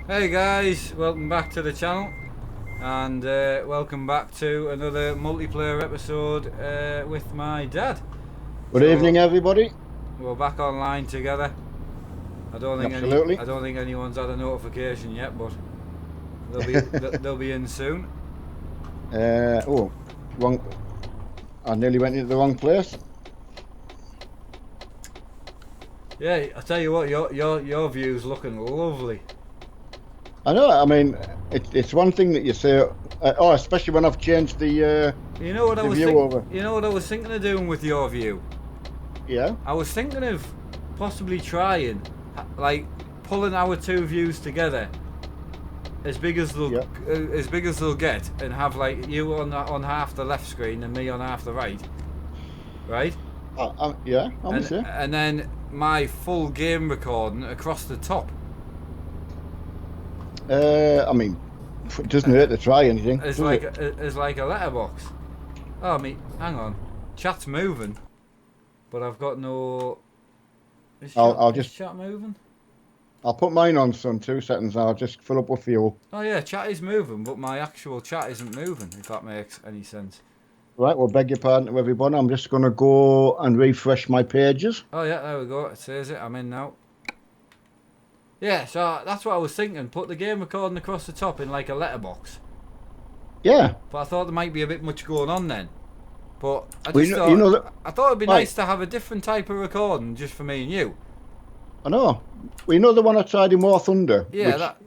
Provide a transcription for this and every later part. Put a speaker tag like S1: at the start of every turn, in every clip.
S1: Hey guys, welcome back to the channel, and welcome back to another multiplayer episode with my dad.
S2: Good
S1: So
S2: evening, everybody.
S1: we're back online together.
S2: Absolutely.
S1: I don't think anyone's had a notification yet, but they'll be in soon.
S2: Oh, wrong. I nearly went into the wrong place.
S1: Yeah, I tell you what, your view's looking lovely.
S2: I know. I mean, it's one thing that you say. Especially when I've changed
S1: You know what I
S2: the
S1: was
S2: view
S1: think?
S2: over.
S1: You know what I was thinking of doing with your view?
S2: Yeah.
S1: I was thinking of possibly trying, like, pulling our two views together as big as
S2: Yeah.
S1: they'll get, and have like you on half the left screen and me on half the right, right?
S2: Yeah. I'm
S1: And
S2: with you.
S1: and then my full game recording across the top,
S2: I mean, it doesn't hurt to try anything,
S1: as
S2: does
S1: like
S2: it?
S1: a letterbox. Oh me, hang on, chat's moving, but I've got no. Is
S2: I'll
S1: chat
S2: I'll
S1: is
S2: just
S1: chat moving?
S2: I'll put mine on some 2 seconds. I'll just fill up with fuel.
S1: Oh yeah, chat is moving, but my actual chat isn't moving. If that makes any sense.
S2: Right. Well, beg your pardon to everyone. I'm just going to go and refresh my pages.
S1: Oh yeah, there we go. It says it. I'm in now. Yeah, so that's what I was thinking. Put the game recording across the top in like a letterbox.
S2: Yeah.
S1: But I thought there might be a bit much going on then. But I
S2: We
S1: just
S2: know, you
S1: thought
S2: know that.
S1: I thought it'd be
S2: Right.
S1: nice to have a different type of recording just for me and you.
S2: I know. We know the one I tried in War Thunder,
S1: Yeah,
S2: which
S1: that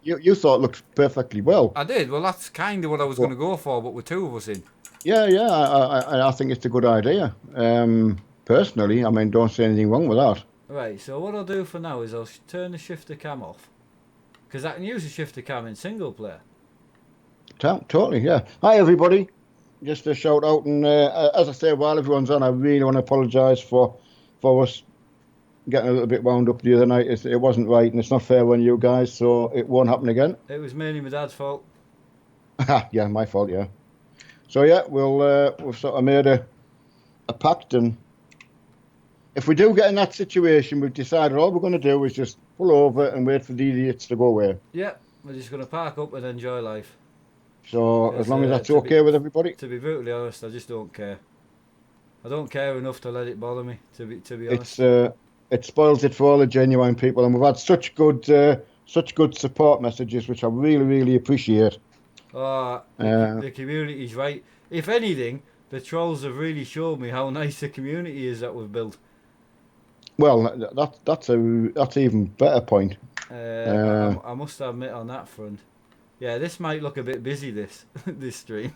S2: you thought looked perfectly well.
S1: I did. Well, that's kind of what I was going
S2: But
S1: to go for, but with two of us in.
S2: yeah, yeah, I think it's a good idea. Personally, I mean, don't see anything wrong with that.
S1: Right. So what I'll do for now is I'll turn the shifter cam off because I can use the shifter cam in single player.
S2: Totally, yeah. Hi, everybody. Just a shout out, and as I say, while everyone's on, I really want to apologise for us getting a little bit wound up the other night. It wasn't right, and it's not fair on you guys, so it won't happen again.
S1: It was mainly my dad's fault.
S2: Yeah, my fault. Yeah. So yeah, we've sort of made a pact, and if we do get in that situation, we've decided all we're going to do is just pull over and wait for the idiots to go away.
S1: Yeah, we're just going to park up and enjoy life.
S2: So as
S1: Because
S2: long as that's okay with everybody,
S1: to be brutally honest, I just don't care. I don't care enough to let it bother me. To be honest.
S2: it's it spoils it for all the genuine people, and we've had such good support messages, which I really really appreciate. Uh,
S1: The community's right. If anything, the trolls have really showed me how nice the community is that we've built.
S2: well, that's even better point. Uh,
S1: I must admit on that front. Yeah, this might look a bit busy. This this stream.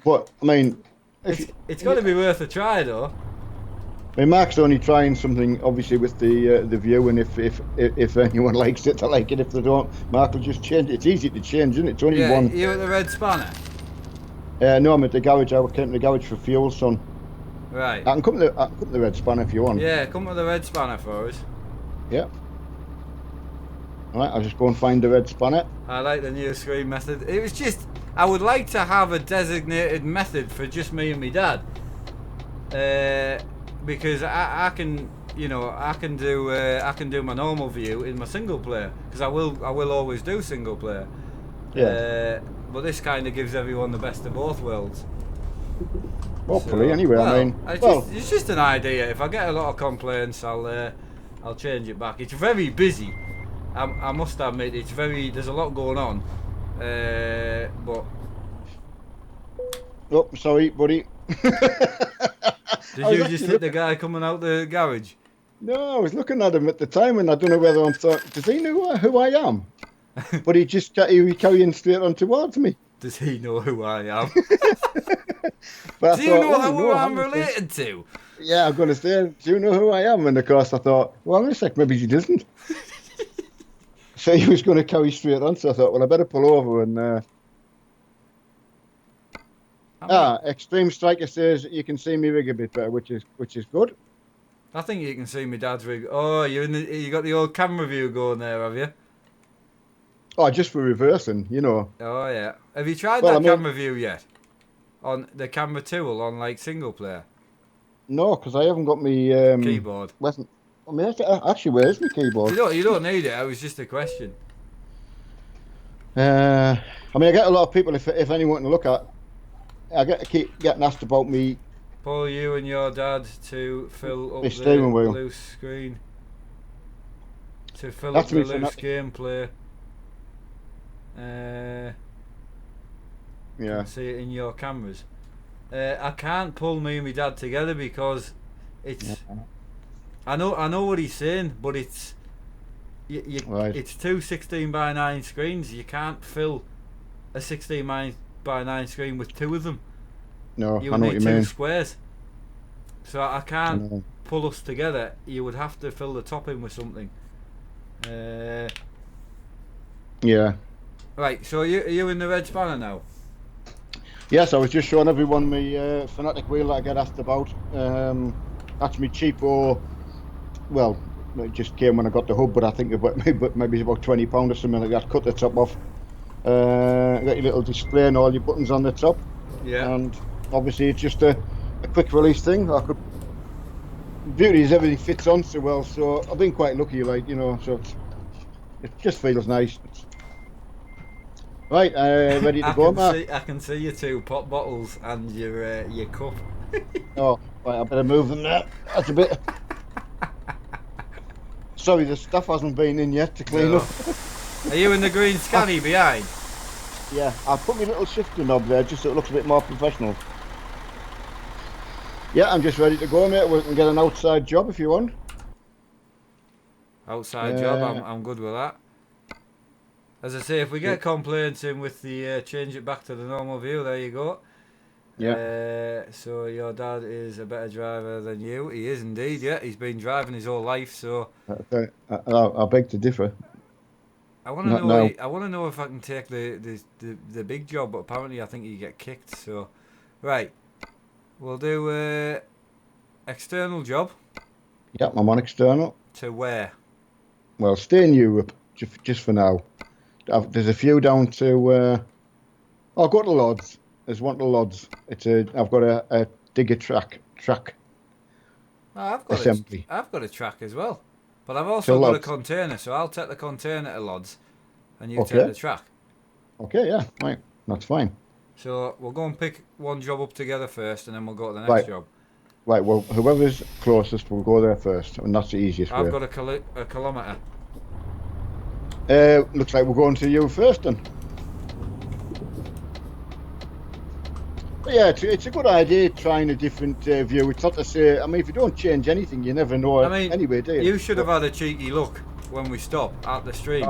S2: but I mean, if
S1: It's got to be worth a try though.
S2: I mean, Mark's only trying something, obviously, with the view, and if anyone likes it, they like it. If they don't, Mark will just change it. It's easy to change, isn't it? It's only
S1: Yeah,
S2: one.
S1: you at the red spanner.
S2: No, I'm at the garage. I came to the garage for fuel, son.
S1: Right.
S2: I can come to the Red Span if you want.
S1: Yeah, come with the red spanner for us.
S2: Yeah. All right, I'll just go and find the Red Spanner.
S1: I like the new screen method. It was just I would like to have a designated method for just me and my dad. Because I can I can do my normal view in my single player because I will always do single player.
S2: Yeah.
S1: But this kind of gives everyone the best of both worlds.
S2: Hopefully,
S1: So,
S2: anyway.
S1: well,
S2: I mean, well,
S1: it's just an idea. If I get a lot of complaints, I'll change it back. It's very busy. I must admit, there's a lot going on. But
S2: oh, sorry, buddy.
S1: did you just hit the guy coming out the garage?
S2: No, I was looking at him at the time, and I don't know whether I'm thought, does he know who I am? But he was carrying straight on towards me.
S1: Does he know who I am?
S2: But
S1: Do
S2: I
S1: you
S2: thought,
S1: know
S2: oh,
S1: who
S2: no,
S1: I'm
S2: hang on a sec.
S1: related to?
S2: Yeah, I'm going to say, do you know who I am? And of course, I thought, well, hang on a sec, maybe he doesn't. So he was going to carry straight on, so I thought, well, I better pull over and. Extreme Striker says you can see me rig a bit better, which is good.
S1: I think you can see my dad's rig. Oh, you got the old camera view going there, have you?
S2: Oh, just for reversing, you know.
S1: Oh yeah. Have you tried
S2: Well,
S1: that
S2: I mean,
S1: camera view yet? On the camera tool on like single player
S2: no, because I haven't got me
S1: keyboard.
S2: wasn't I mean, actually, where's my keyboard?
S1: You don't need it. It was just a question.
S2: I mean, I get a lot of people, if anyone to look at, keep getting asked about me.
S1: Paul, you and your dad to fill up
S2: The
S1: the
S2: steering wheel.
S1: loose screen. To fill
S2: That's
S1: up the
S2: me for
S1: loose gameplay.
S2: Yeah.
S1: See it in your cameras. I can't pull me and my dad together because it's.
S2: Yeah.
S1: I know what he's saying, but it's.
S2: Right.
S1: It's two 16:9 screens. You can't fill a 16:9 screen with two of them.
S2: No,
S1: You
S2: I know what
S1: need
S2: you
S1: two
S2: mean.
S1: squares. So I can't
S2: know.
S1: pull us together. You would have to fill the top in with something.
S2: Yeah.
S1: Right. So are you in the red spanner now?
S2: Yes, I was just showing everyone my Fanatic wheel that I get asked about. That's my cheapo. Well, it just came when I got the hub, but I think maybe it's about £20 or something like that. Cut the top off. Got your little display and all your buttons on the top.
S1: Yeah.
S2: And obviously it's just a quick release thing. Beauty is everything fits on so well. So I've been quite lucky, like, you know. So it just feels nice. Right, ready to go, Mark?
S1: I can see your two pop bottles and your cup.
S2: Oh, right, I better move them there. That's a bit. Sorry, the stuff hasn't been in yet to clean up.
S1: Are you in the green scanny behind?
S2: Yeah, I put my little shifter knob there just so it looks a bit more professional. Yeah, I'm just ready to go, mate. We can get an outside job if you want.
S1: Outside job, I'm good with that. As I say, if we get complaints in with the change it back to the normal view, there you go.
S2: Yeah.
S1: So your dad is a better driver than you. He is indeed, yeah. He's been driving his whole life, so...
S2: I beg to differ.
S1: I want to know. I want to know if I can take the big job, but apparently I think you get kicked. So, right, we'll do external job.
S2: Yep, I'm on external.
S1: To where?
S2: Well, stay in Europe just for now. There's a few down to. I'll go to Lodz. There's one to Lodz. I've got a digger track
S1: Oh, I've got
S2: assembly.
S1: I've got a track as well, but I've also got a
S2: Lodz.
S1: container. So I'll take the container to Lodz, and you
S2: Okay.
S1: take the track.
S2: Okay, yeah, right, that's fine.
S1: So we'll go and pick one job up together first, and then we'll go to the next job.
S2: Right, well, whoever's closest will go there first, and that's the easiest way.
S1: I've got a kilometre.
S2: Looks like we're going to you first then. But yeah, it's a good idea trying a different view. It's not to say, I mean, if you don't change anything, you never know anyway, do you?
S1: You should have had a cheeky look when we stop at the stream.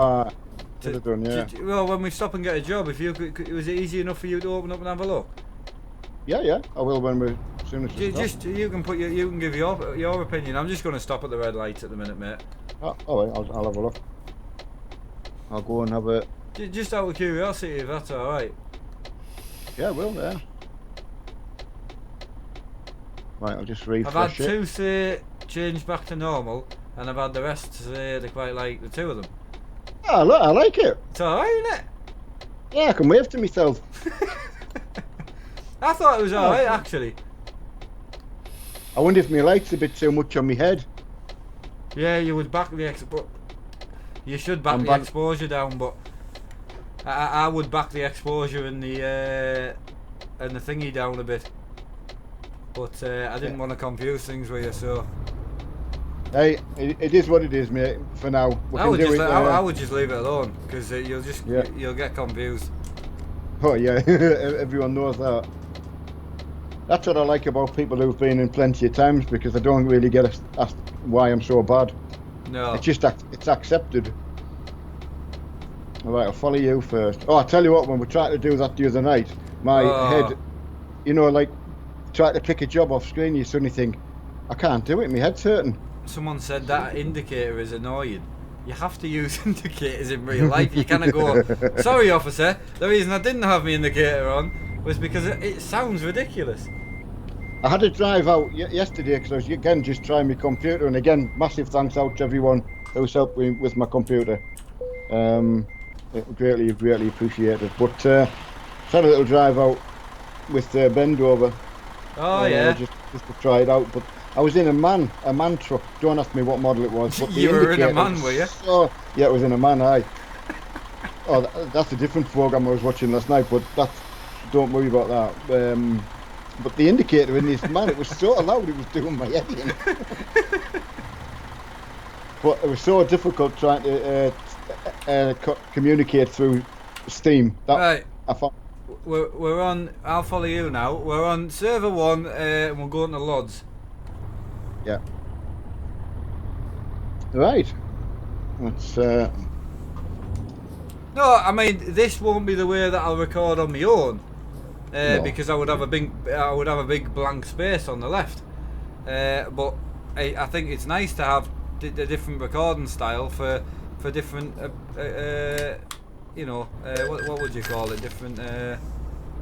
S2: Could have done, yeah.
S1: Well, when we stop and get a job, if you was it easy enough for you to open up and have a look?
S2: Yeah, I will when we as soon as we stop.
S1: You can give your opinion. I'm just going to stop at the red light at the minute, mate.
S2: Oh, all right, I'll have a look. I'll go and have a.
S1: Just out of curiosity, if that's all right.
S2: Yeah, will yeah. Right, I'll just refresh it.
S1: I've had two say change back to normal, and I've had the rest say they quite like the two of them.
S2: Oh, look, I like it.
S1: It's alright, isn't it?
S2: Yeah, I can wave to myself.
S1: I thought it was alright, actually.
S2: I wonder if my light's a bit too much on my head.
S1: Yeah, you would back the you should back the exposure down, but I would back the exposure and the thingy down a bit. But I didn't want to confuse things with you, so.
S2: Hey, it is what it is, mate. For now,
S1: I would just leave it alone because you'll get confused.
S2: Oh yeah, everyone knows that. That's what I like about people who've been in plenty of times, because I don't really get asked why I'm so bad.
S1: No.
S2: It's just it's accepted. All right, I'll follow you first. Oh, I tell you what, when we tried to do that the other night, my head, you know, like try to pick a job off screen, you suddenly think, I can't do it. My head's hurting.
S1: Someone said that indicator is annoying. You have to use indicators in real life. You kind of go, sorry officer, the reason I didn't have my indicator on was because it sounds ridiculous.
S2: I had to drive out yesterday because I was again just trying my computer, and again massive thanks out to everyone who's helped me with my computer. Greatly appreciated. But had a little drive out with Bendover.
S1: Oh yeah.
S2: Just to try it out, but I was in a man truck. Don't ask me what model it was. But the
S1: You were in a
S2: indicator
S1: man,
S2: was
S1: were you?
S2: yeah, it was in a man. Aye. Oh, that's a different program I was watching last night. But don't worry about that. But the indicator in this man, it was so loud, it was doing my head in. But it was so difficult trying to communicate through Steam.
S1: Right.
S2: I found.
S1: We're on. I'll follow you now. We're on server 1, and we're going to Lods.
S2: Yeah. Right. That's.
S1: No, I mean this won't be the way that I'll record on my own,
S2: No.
S1: because I would have a big blank space on the left. But I think it's nice to have the different recording style for different. What would you call it? Different.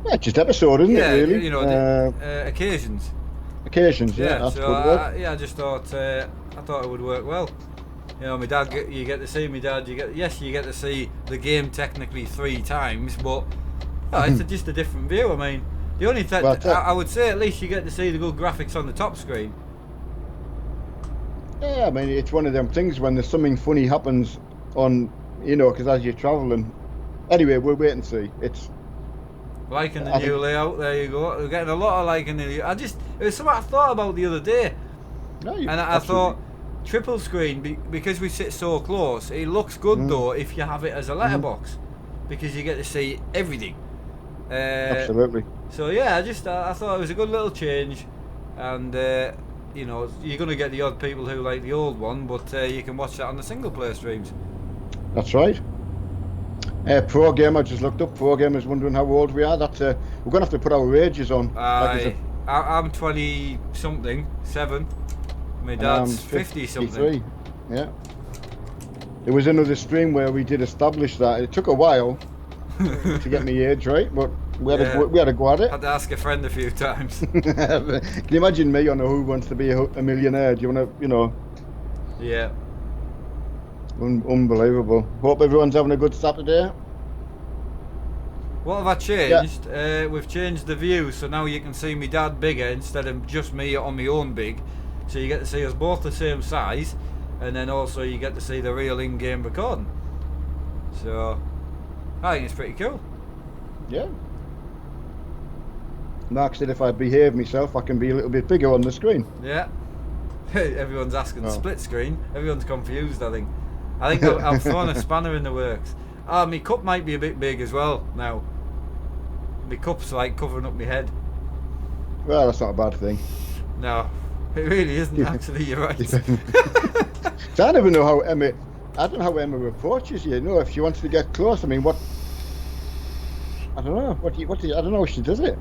S2: Yeah, just episode, isn't
S1: Yeah,
S2: it? Really.
S1: you know, occasions.
S2: Occasions. Yeah,
S1: Yeah,
S2: that's
S1: so
S2: good word.
S1: I just thought I thought it would work well. You know, my dad, you get to see my dad. You get to see the game technically 3 times, but it's just a different view. I mean, the only thing I would say, at least you get to see the good graphics on the top screen.
S2: Yeah, I mean, it's one of them things when there's something funny happens on, because as you're travelling. Anyway, we'll wait and see. It's
S1: liking the new layout. There you go. We're getting a lot of liking the new. It was something I thought about the other day, and I thought triple screen because we sit so close. It looks good though if you have it as a letterbox, because you get to see everything.
S2: Absolutely.
S1: So yeah, I thought it was a good little change, and you're gonna get the odd people who like the old one, but you can watch that on the single player streams.
S2: That's right. Pro Gamer just looked up. Pro Gamer's wondering how old we are. That's we're gonna have to put our ages on.
S1: I'm 20 something, 7. My dad's 50 something.
S2: Yeah. There was another stream where we did establish that. It took a while to get my age right, but we had to go at it.
S1: Had to ask a friend a few times.
S2: Can you imagine me on Who Wants to Be a Millionaire? Do you want to,
S1: Yeah.
S2: Unbelievable. Hope everyone's having a good Saturday.
S1: What have I changed? Yeah. We've changed the view, so now you can see me dad bigger instead of just me on my own big. So you get to see us both the same size, and then also you get to see the real in-game recording. So I think it's pretty cool.
S2: Yeah. Mark said if I behave myself, I can be a little bit bigger on the screen.
S1: Yeah. Everyone's asking split screen. Everyone's confused, I think. I've thrown a spanner in the works. My cup might be a bit big as well now. My cup's like covering up my head.
S2: Well, that's not a bad thing.
S1: No, it really isn't actually, you're right.
S2: So I don't know how Emma approaches you. If she wants to get close, I mean, I don't know. I don't know if she does it.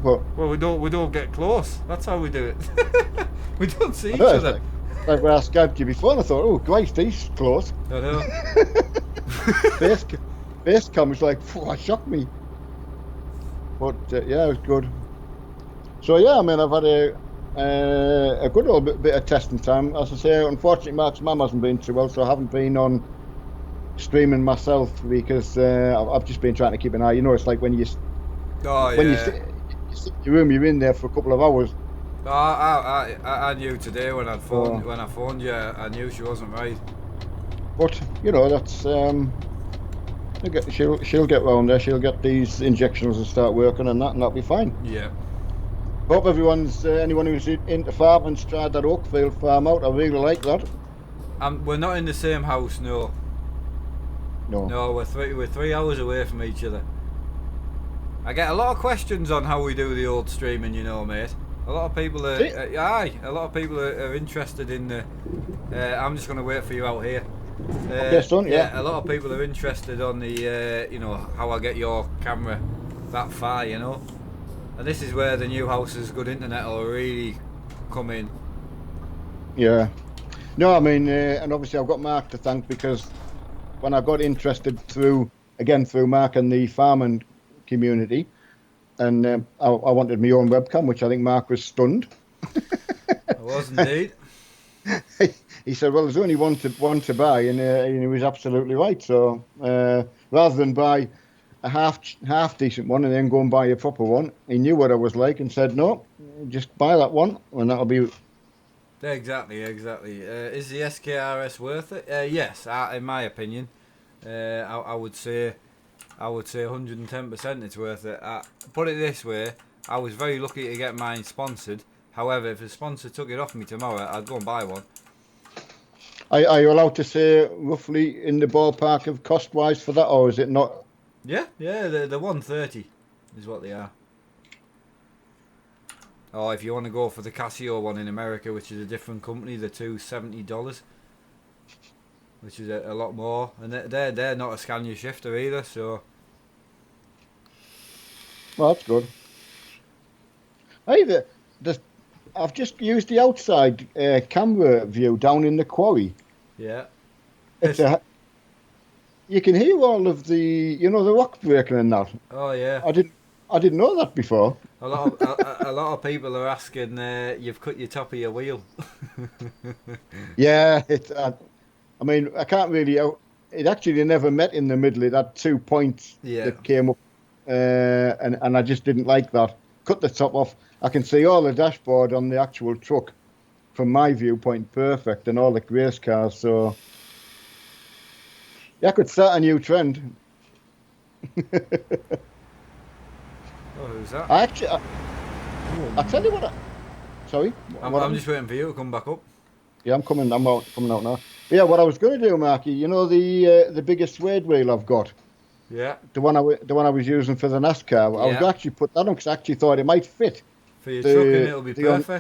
S2: But
S1: well, we don't get close. That's how we do it. We don't see each other.
S2: Like when I Skyped you before, and I thought, oh, Christ, he's close.
S1: I know.
S2: Face cam was like, that shocked me. But yeah, it was good. So yeah, I mean, I've had a good little bit of testing time. As I say, unfortunately, Mark's mum hasn't been too well, so I haven't been on streaming myself because I've just been trying to keep an eye. It's like when you sit in your room, you're in there for a couple of hours.
S1: No, I knew today when I phoned you, I knew she wasn't right.
S2: But that's she'll get round there. She'll get these injections and start working, and that'll be fine.
S1: Yeah.
S2: Hope everyone's anyone who's into farming's tried that Oakfield farm out. I really like that.
S1: We're not in the same house, no. No, we're 3 hours away from each other. I get a lot of questions on how we do the old streaming, mate. A lot of people are, a lot of people are interested in the. I'm just going to wait for you out here.
S2: Yeah.
S1: A lot of people are interested on the, how I get your camera that far, And this is where the new house's good internet will really come in.
S2: Yeah. No, I mean, and obviously I've got Mark to thank because when I got interested through Mark and the farming community, and I wanted my own webcam, which I think Mark was stunned.
S1: I was indeed.
S2: He said, well, there's only one to buy, and he was absolutely right. So rather than buy a half decent one and then go and buy a proper one, he knew what I was like and said, no, just buy that one, and that'll be
S1: Exactly. Is the SKRS worth it? Yes, in my opinion. I would say 110% it's worth it. Put it this way, I was very lucky to get mine sponsored. However, if a sponsor took it off me tomorrow, I'd go and buy one.
S2: Are you allowed to say roughly in the ballpark of cost-wise for that, or is it not?
S1: Yeah, the 130 is what they are. Or if you want to go for the Casio one in America, which is a different company, the $270, which is a lot more, and they're not a Scania shifter either. So,
S2: Well, that's good. I've just used the outside camera view down in the quarry.
S1: yeah,
S2: You can hear all of the the rock breaking and that.
S1: oh yeah.
S2: I didn't know that before.
S1: A lot of people are asking, you've cut your top of your wheel.
S2: Yeah, I mean, I can't really. It actually never met in the middle. It had 2 points that came up, and I just didn't like that. Cut the top off. I can see all the dashboard on the actual truck from my viewpoint, perfect, and all the race cars. So, yeah, I could start a new trend.
S1: Oh, who's that?
S2: I tell you what. Sorry,
S1: I'm just waiting for you to come back up.
S2: Yeah, I'm coming out now. But yeah, what I was going to do, Marky, you know the biggest suede wheel I've got.
S1: Yeah.
S2: The one I was using for the NASCAR. I was going to actually put that on because I actually thought it might fit.
S1: For your truck, and it'll be perfect.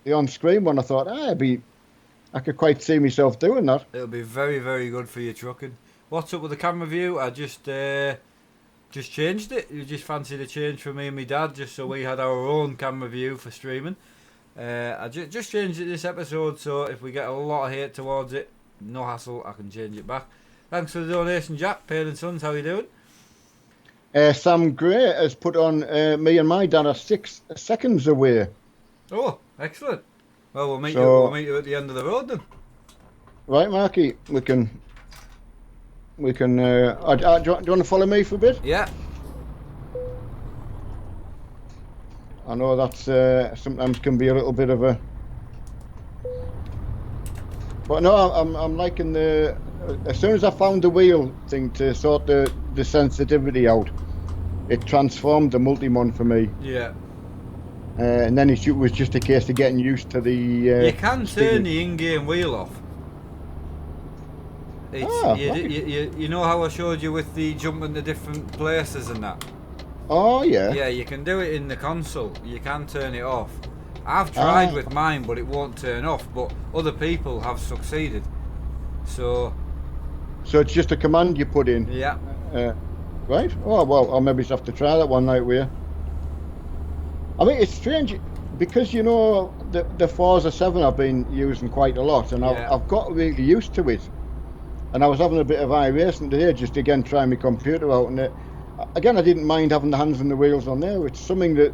S2: The on-screen one, I thought, I could quite see myself doing that.
S1: It'll be very, very good for your trucking. What's up with the camera view? I just changed it. You just fancied a change for me and my dad, just so we had our own camera view for streaming. I just changed it this episode, so if we get a lot of hate towards it, no hassle, I can change it back. Thanks for the donation, Jack. Pale and Sons, how you doing?
S2: Sam Gray has put on me and my dad are 6 seconds away.
S1: Oh, excellent. Well, we'll meet you at the end of the road then.
S2: Right, Marky, we can. Do you want to follow me for a bit?
S1: Yeah.
S2: I know that's sometimes can be a little bit of a. But no, I'm liking the. As soon as I found the wheel thing to sort the sensitivity out, it transformed the multi-mon for me.
S1: Yeah.
S2: And then it was just a case of getting used to the.
S1: You can turn the in-game wheel off. You know how I showed you with the jumping to different places and that?
S2: Oh yeah.
S1: Yeah, you can do it in the console. You can turn it off. I've tried with mine, but it won't turn off. But other people have succeeded. So
S2: it's just a command you put in.
S1: Yeah.
S2: Right. Oh well, I'll maybe have to try that one night with you. I mean, it's strange because the Forza 7 I've been using quite a lot, and I've got really used to it. And I was having a bit of iRacing today, just again trying my computer out, and I didn't mind having the hands and the wheels on there. It's something that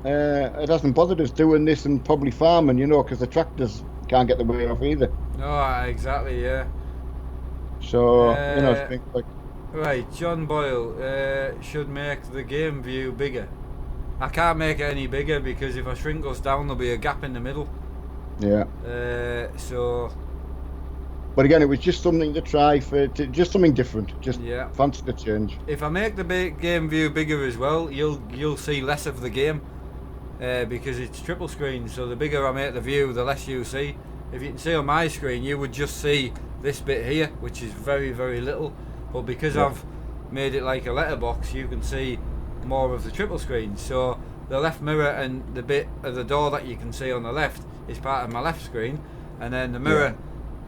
S2: it hasn't bothered us doing this and probably farming, because the tractors can't get the wheel off either.
S1: No, exactly, yeah.
S2: So it's been like.
S1: Right, John Boyle should make the game view bigger. I can't make it any bigger because if I shrink us down, there'll be a gap in the middle.
S2: Yeah. But again, it was just something to try just something different. Just fancy the change.
S1: If I make the game view bigger as well, you'll see less of the game because it's triple screen. So the bigger I make the view, the less you see. If you can see on my screen, you would just see this bit here, which is very, very little. But because I've made it like a letterbox, you can see more of the triple screen. So the left mirror and the bit of the door that you can see on the left is part of my left screen, and then the mirror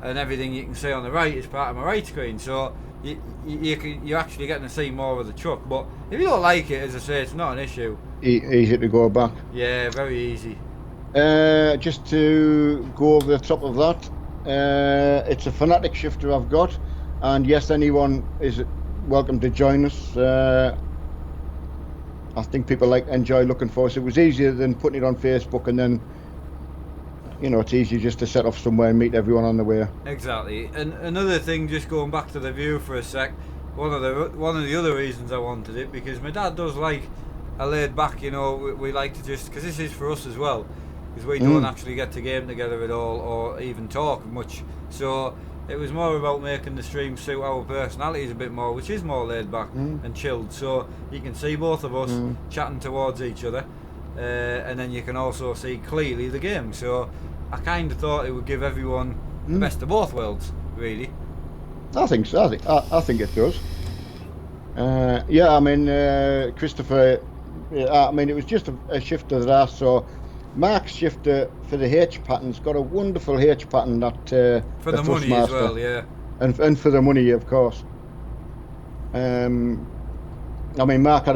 S1: and everything you can see on the right is part of my right screen. So you're actually getting to see more of the truck. But if you don't like it, as I say, it's not an issue.
S2: Easy to go back.
S1: Yeah, very easy.
S2: Just to go over the top of that, it's a Fanatic shifter I've got, and yes, anyone is welcome to join us. I think people enjoy looking for us. It was easier than putting it on Facebook, and then it's easier just to set off somewhere and meet everyone on the way.
S1: Exactly. And another thing, just going back to the view for a sec, one of the other reasons I wanted it, because my dad does like a laid back, we like to just, because this is for us as well, because we don't actually get to game together at all or even talk much. So it was more about making the stream suit our personalities a bit more, which is more laid back and chilled. So you can see both of us chatting towards each other, and then you can also see clearly the game. So I kind of thought it would give everyone the best of both worlds, really.
S2: I think so. I think it does. Yeah, I mean, Christopher. I mean, it was just a shifter that I saw. Mark's shifter for the H pattern's got a wonderful H pattern that
S1: for the money as well, yeah.
S2: And for the money, of course. I mean, Mark had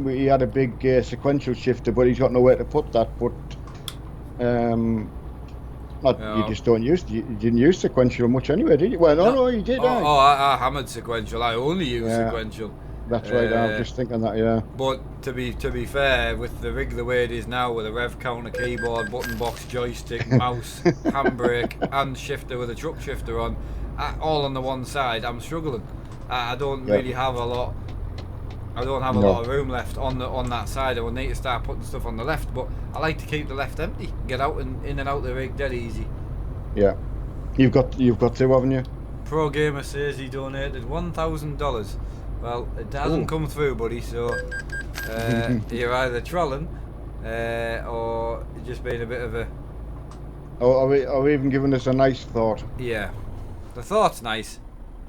S2: he had a big sequential shifter, but he's got nowhere to put that. But you just don't use. You didn't use sequential much anyway, did you? Well, no, you did.
S1: I hammered sequential. I only use sequential.
S2: That's right. I was just thinking that, yeah.
S1: But to be fair, with the rig the way it is now, with a rev counter, keyboard, button box, joystick, mouse, handbrake, and shifter with a truck shifter on, all on the one side, I'm struggling. I don't really have a lot. I don't have a lot of room left on that side. I will need to start putting stuff on the left, but I like to keep the left empty. Get out and in and out the rig dead easy.
S2: Yeah, you've got two, haven't you?
S1: Pro Gamer says he donated $1,000. Well, it hasn't come through, buddy. So you're either trolling or just being a bit of a.
S2: Are we even giving us a nice thought?
S1: Yeah, the thought's nice,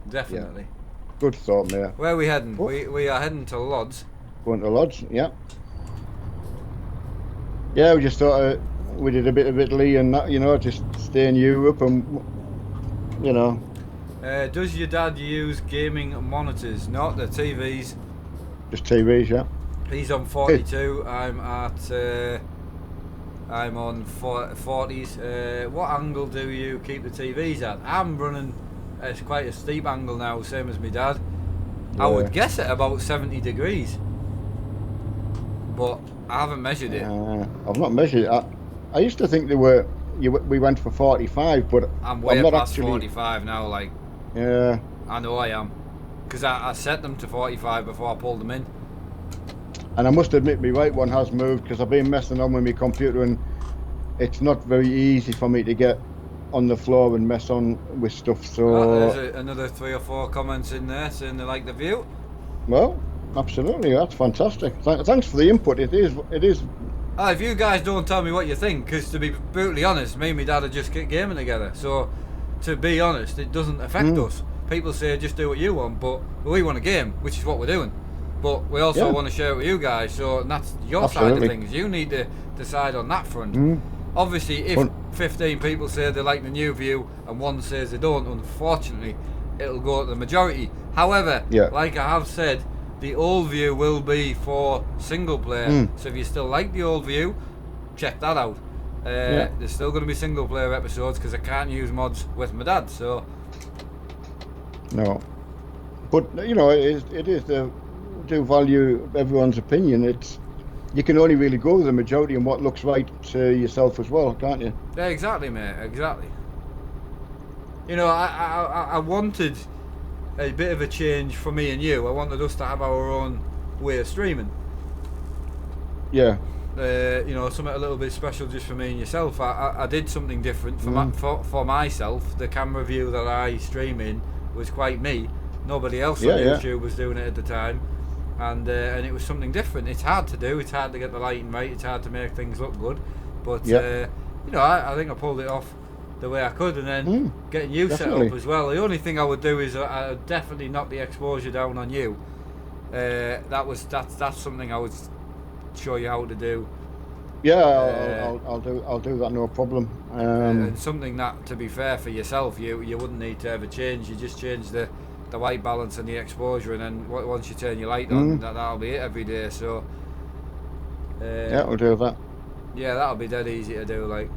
S1: definitely.
S2: Yeah. Good thought, mate.
S1: Where are we heading? We are heading to Lodz.
S2: Going to Lodz, yeah. Yeah, we just thought we did a bit of Italy and that, just stay in Europe and,
S1: Does your dad use gaming monitors? Not the TVs.
S2: Just TVs, yeah.
S1: He's on 42. I'm on 40s. What angle do you keep the TVs at? I'm running. It's quite a steep angle now, same as my dad. Yeah. I would guess at about 70 degrees, but I haven't measured it.
S2: I've not measured it. I used to think we went for 45, but
S1: I'm way
S2: not
S1: past
S2: actually
S1: 45 now. Like,
S2: yeah,
S1: I know I am, because I set them to 45 before I pulled them in.
S2: And I must admit, my right one has moved because I've been messing on with my computer, and it's not very easy for me to get on the floor and mess on with stuff. So
S1: there's another 3 or 4 comments in there saying they like the view.
S2: Well, absolutely, that's fantastic. Thanks for the input. It is.
S1: If you guys don't tell me what you think, because to be brutally honest, me and my dad are just gaming together. So, to be honest, it doesn't affect us. People say just do what you want, but we want a game, which is what we're doing. But we also want to share it with you guys. So that's your side of things. You need to decide on that front. Obviously, if 15 people say they like the new view and one says they don't, unfortunately, it'll go to the majority. However, like I have said, the old view will be for single player. So if you still like the old view, check that out. There's still going to be single player episodes because I can't use mods with my dad. So
S2: no, but it is the do value everyone's opinion. You can only really go with the majority and what looks right to yourself as well, can't you?
S1: Yeah, exactly, mate. Exactly. I wanted a bit of a change for me and you. I wanted us to have our own way of streaming.
S2: Yeah.
S1: Something a little bit special just for me and yourself. I did something different for myself. The camera view that I stream in was quite me. Nobody else on YouTube was doing it at the time. And it was something different. It's hard to do. It's hard to get the lighting right. It's hard to make things look good. But I think I pulled it off the way I could, and then getting you set up as well. The only thing I would do is I would definitely knock the exposure down on you. That's something I would show you how to do.
S2: Yeah, I'll do that, no problem.
S1: And something that, to be fair for yourself, you wouldn't need to ever change. You just change the white balance and the exposure, and then once you turn your light on, that'll be it every day. So
S2: we'll do that.
S1: Yeah, that'll be dead easy to do, like.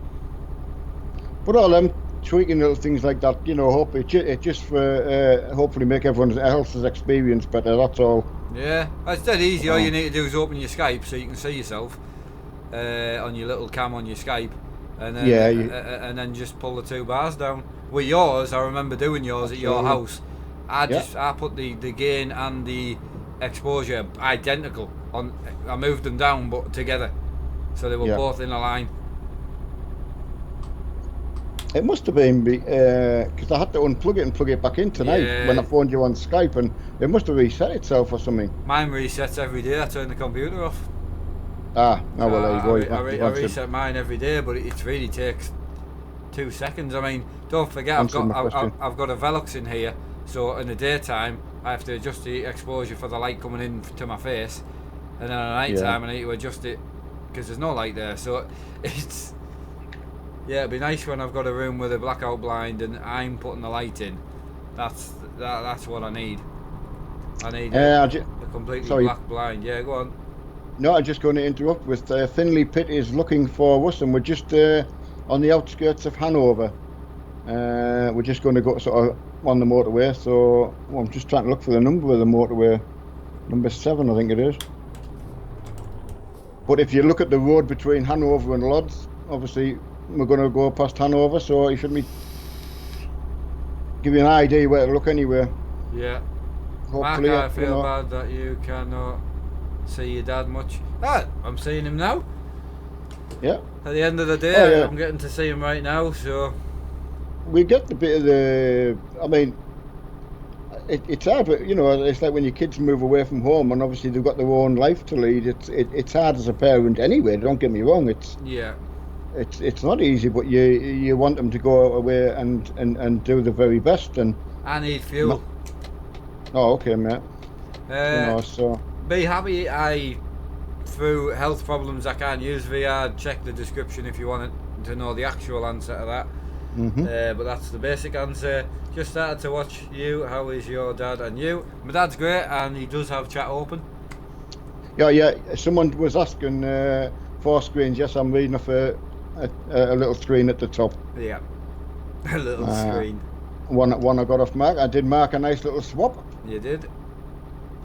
S2: But all them tweaking little things like that, hope it just for hopefully make everyone else's experience better. That's all.
S1: Yeah, it's dead easy. All you need to do is open your Skype so you can see yourself on your little cam on your Skype, and then and then just pull the 2 bars down. With yours, I remember doing yours at your house. I put the gain and the exposure identical on. I moved them down but together, so they were both in a line.
S2: It must have been because I had to unplug it and plug it back in tonight when I
S1: Yeah,
S2: phoned you on Skype, and it must have reset itself or something.
S1: mine resets every day. I turn the computer off.
S2: Ah,
S1: So
S2: oh well, there you go.
S1: I reset mine every day, but it really takes 2 seconds. I mean, don't forget,
S2: Answer my question.
S1: I've got a Velux in here, so in the daytime I have to adjust the exposure for the light coming in to my face, and then at night
S2: Yeah.
S1: time I need to adjust it because there's no light there. So it's it'd be nice when I've got a room with a blackout blind and I'm putting the light in. That's what I need. I need a completely
S2: Sorry.
S1: black blind. Yeah, go on.
S2: No, I'm just going to interrupt with Finley Pitt is looking for us, and we're just on the outskirts of Hanover. We're just going to go sort of on the motorway, so I'm just trying to look for the number of the motorway. Number 7, I think it is. But if you look at the road between Hanover and Lodz, obviously we're going to go past Hanover, so you should be give you an idea where to look anyway.
S1: Yeah.
S2: Hopefully,
S1: Mark, I feel bad that you cannot see your dad much. Ah, I'm seeing him now.
S2: Yeah.
S1: At the end of the day,
S2: Oh, yeah.
S1: I'm getting to see him right now, so...
S2: We get the bit of the... I mean, it's hard, but, you know, it's like when your kids move away from home and obviously they've got their own life to lead. It's hard as a parent anyway, don't get me wrong. It's not easy, but you want them to go away and do the very best. And
S1: I need fuel.
S2: Oh, okay, mate. So...
S1: Be happy through health problems I can't use VR. Check the description if you want to know the actual answer to that. But that's the basic answer. Just started to watch you. How is your dad and you? My dad's great and he does have chat open.
S2: Yeah. Someone was asking 4 screens. Yes, I'm reading off a little screen at the top.
S1: Yeah, a little screen.
S2: One I got off Mark. I did Mark a nice little swap.
S1: You did.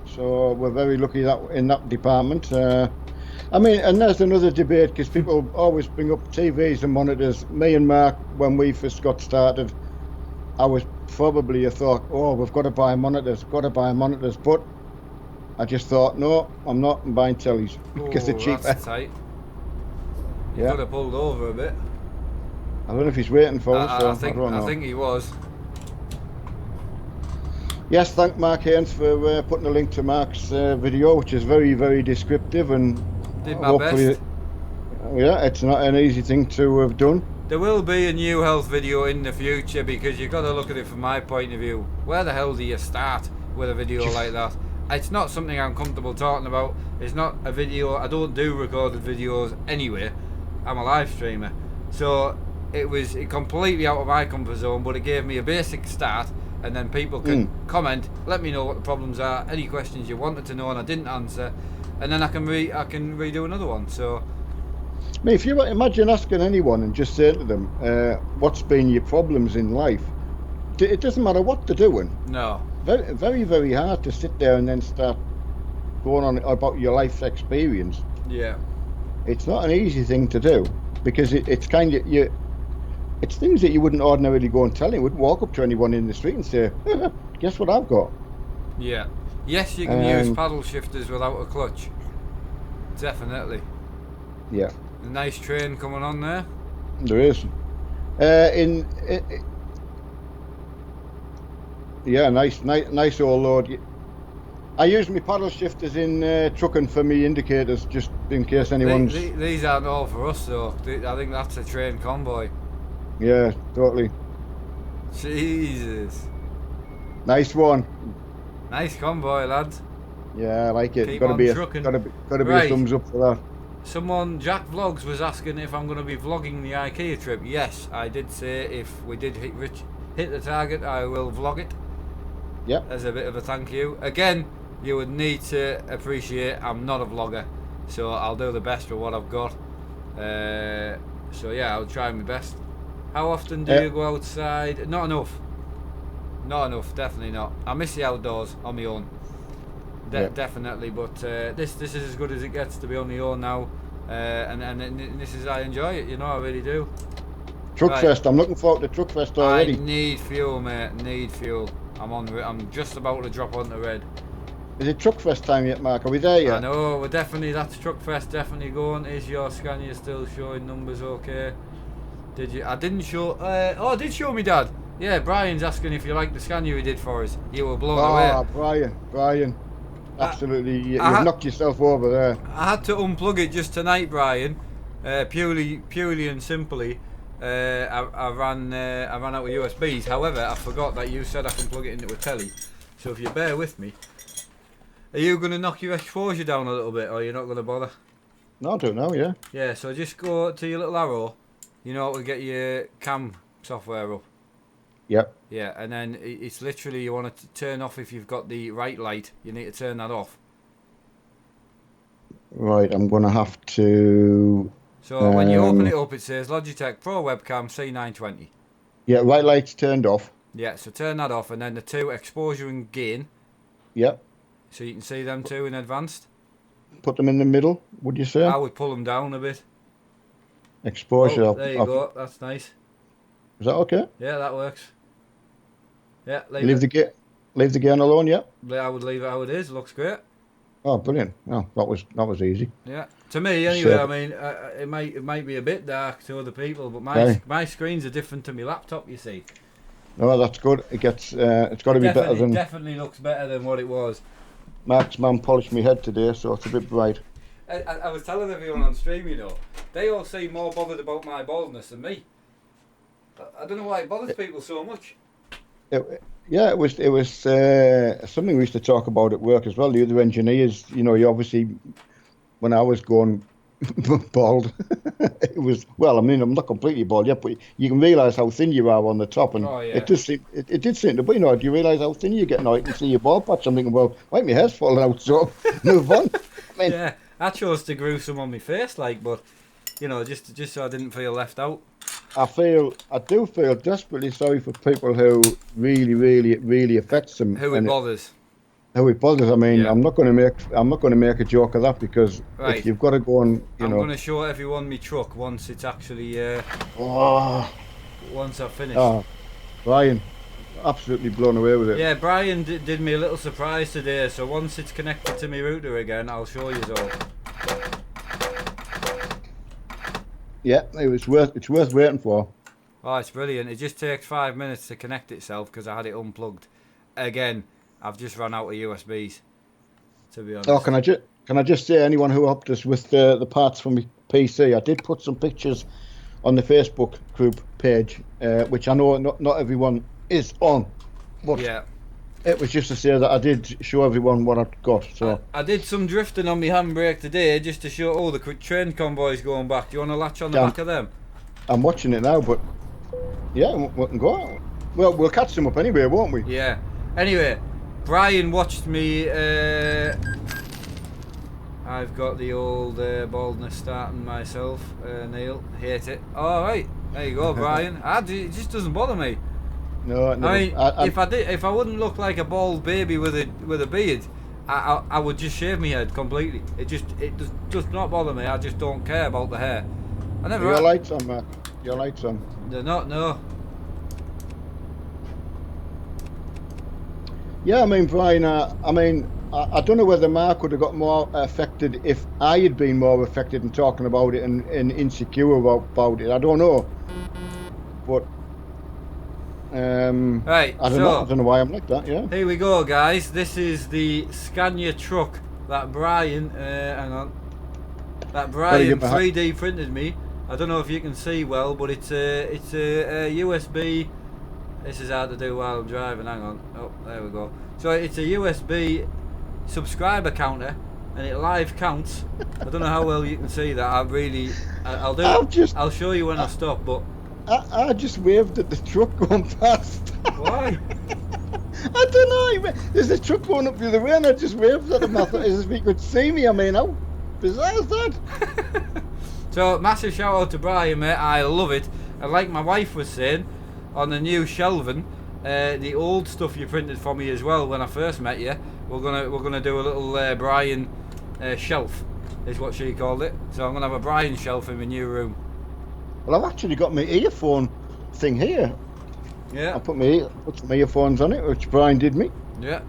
S2: So we're very lucky that in that department. I mean, and there's another debate because people always bring up TVs and monitors. Me and Mark, when we first got started, I was probably a thought, oh, we've got to buy monitors, but I just thought, no, I'm not. I'm buying tellies because they're cheaper.
S1: That's tight. You could have pulled over a bit.
S2: I don't know if he's waiting for us. So
S1: I think he was.
S2: Yes, thank Mark Haynes for putting a link to Mark's video, which is very, very descriptive and
S1: did my best.
S2: Yeah, it's not an easy thing to have done.
S1: There will be a new health video in the future because you've got to look at it from my point of view. Where the hell do you start with a video like that? It's not something I'm comfortable talking about. It's not a video. I don't do recorded videos anyway. I'm a live streamer. So it was completely out of my comfort zone, but it gave me a basic start. And then people can comment, let me know what the problems are, any questions you wanted to know and I didn't answer, and then I can redo another one. So,
S2: I mean, if you imagine asking anyone and just say to them, what's been your problems in life? It doesn't matter what they're doing.
S1: No.
S2: Very, very, very hard to sit there and then start going on about your life experience.
S1: Yeah.
S2: It's not an easy thing to do because it's kind of it's things that you wouldn't ordinarily go and tell. You wouldn't walk up to anyone in the street and say, guess what I've got?
S1: Yeah. Yes, you can use paddle shifters without a clutch. Definitely.
S2: Yeah.
S1: A nice train coming on there.
S2: There is. Yeah, nice old load. I use my paddle shifters in trucking for me indicators, just in case anyone's...
S1: These aren't all for us, though. I think that's a train convoy.
S2: Yeah, totally.
S1: Jesus.
S2: Nice one.
S1: Nice convoy, lads.
S2: Yeah, I like it.
S1: Keep
S2: Gotta
S1: on
S2: be
S1: trucking.
S2: Gotta be a thumbs up for that.
S1: Someone, Jack Vlogs, was asking if I'm going to be vlogging the IKEA trip. Yes, I did say if we did hit the target, I will vlog it.
S2: Yep.
S1: As a bit of a thank you. Again, you would need to appreciate I'm not a vlogger, so I'll do the best with what I've got. So yeah, I'll try my best. How often do you go outside? Not enough. Not enough, definitely not. I miss the outdoors on my own. Definitely, but this is as good as it gets to be on my own now. And this is, I enjoy it, you know, I really do.
S2: Truckfest, I'm looking forward to Truckfest already.
S1: I need fuel, mate, need fuel. I'm just about to drop onto red.
S2: Is it Truckfest time yet, Mark? Are we there yet?
S1: I know, that's Truckfest definitely going. Is your Scania still showing numbers okay? Did you? I didn't show. Oh, I did show me, Dad. Yeah, Brian's asking if you like the scan you did for us. You were blown away.
S2: Brian, absolutely,
S1: I
S2: you've knocked yourself over there.
S1: I had to unplug it just tonight, Brian. Purely and simply, I ran out of USBs. However, I forgot that you said I can plug it into a telly. So if you bear with me, are you going to knock your exposure down a little bit, or you're not going to bother?
S2: No, I don't know. Yeah.
S1: Yeah. So just go to your little arrow. You know, to get your cam software up.
S2: Yep.
S1: Yeah, and then it's literally you want to turn off if you've got the right light. You need to turn that off.
S2: Right, I'm going to have to.
S1: So when you open it up, it says Logitech Pro Webcam C920.
S2: Yeah, right light's turned off.
S1: Yeah, so turn that off, and then the two exposure and gain.
S2: Yep.
S1: So you can see them two in advanced.
S2: Put them in the middle, would you say?
S1: I would pull them down a bit.
S2: Exposure.
S1: Oh, there you go. That's nice.
S2: Is that okay?
S1: Yeah, that works. Yeah,
S2: leave the gain alone. Yeah.
S1: I would leave it how it is. Looks great.
S2: Oh, brilliant! Oh, that was easy.
S1: Yeah, to me anyway. I mean, it might be a bit dark to other people, but my screens are different to my laptop. You see.
S2: Oh, that's good. It gets. It's got to be better than.
S1: It definitely looks better than what it was.
S2: Mark's mum polished my head today, so it's a bit bright.
S1: I was telling everyone on stream, you know, they all seem more bothered about my baldness than me. I don't know why it bothers people so much.
S2: It was something we used to talk about at work as well. The other engineers, you know, you obviously, when I was going bald, it was, well, I mean, I'm not completely bald yet, but you can realise how thin you are on the top, and it did seem to be, you know, do you realise how thin you're getting? I can see your bald patch. I'm thinking, well, wait, my hair's falling out, so move on. I mean,
S1: yeah, I chose to grow some on my face, but you know, just so I didn't feel left out.
S2: I do feel desperately sorry for people who really affects them.
S1: Who it bothers.
S2: Who it bothers. I mean, I'm not going to make a joke of that, because if you've got to go and I'm
S1: going to show everyone my truck once it's actually once I've finished.
S2: Oh, Brian, absolutely blown away with it.
S1: Yeah, Brian did me a little surprise today. So once it's connected to my router again, I'll show you all.
S2: Yeah, it's worth waiting for.
S1: Oh, it's brilliant. It just takes 5 minutes to connect itself because I had it unplugged. Again, I've just run out of USBs, to be honest.
S2: Oh, can I just say, anyone who helped us with the parts from my PC, I did put some pictures on the Facebook group page, which I know not everyone is on, but
S1: yeah.
S2: It was just to say that I did show everyone what I'd got. So
S1: I did some drifting on my handbrake today just to show the train convoys going back. Do you want to latch on the back of them? I'm
S2: watching it now, but yeah, we can go. Well, we'll catch them up anyway, won't we?
S1: Yeah. Anyway, Brian watched me. I've got the old baldness starting myself. Neil, hate it. All right, there you go, Brian. It just doesn't bother me.
S2: No,
S1: I mean, if I wouldn't look like a bald baby with a beard, I would just shave my head completely. It does not bother me. I just don't care about the hair. I never.
S2: Your lights on, Matt. Your lights on.
S1: They're not. No.
S2: Yeah, I mean, Brian. I don't know whether Mark would have got more affected if I had been more affected and talking about it and insecure about it. I don't know, but.
S1: Right,
S2: I don't know why I'm like that. Yeah.
S1: Here we go, guys. This is the Scania truck that Brian, that Brian 3D printed me. I don't know if you can see well, but it's a USB. This is hard to do while I'm driving. Hang on. Oh, there we go. So it's a USB subscriber counter, and it live counts. I don't know how well you can see that. I'll show you when I stop, but.
S2: I just waved at the truck going past.
S1: Why?
S2: I don't know. There's a truck going up the other way, and I just waved at him. I thought as if he could see me. I mean, how bizarre is that?
S1: So, massive shout out to Brian, mate. I love it. And like my wife was saying, on the new shelving, the old stuff you printed for me as well when I first met you. We're gonna do a little Brian shelf, is what she called it. So I'm gonna have a Brian shelf in my new room.
S2: Well, I've actually got my earphone thing here.
S1: Yeah.
S2: I put some earphones on it, which Brian did me.
S1: Yeah.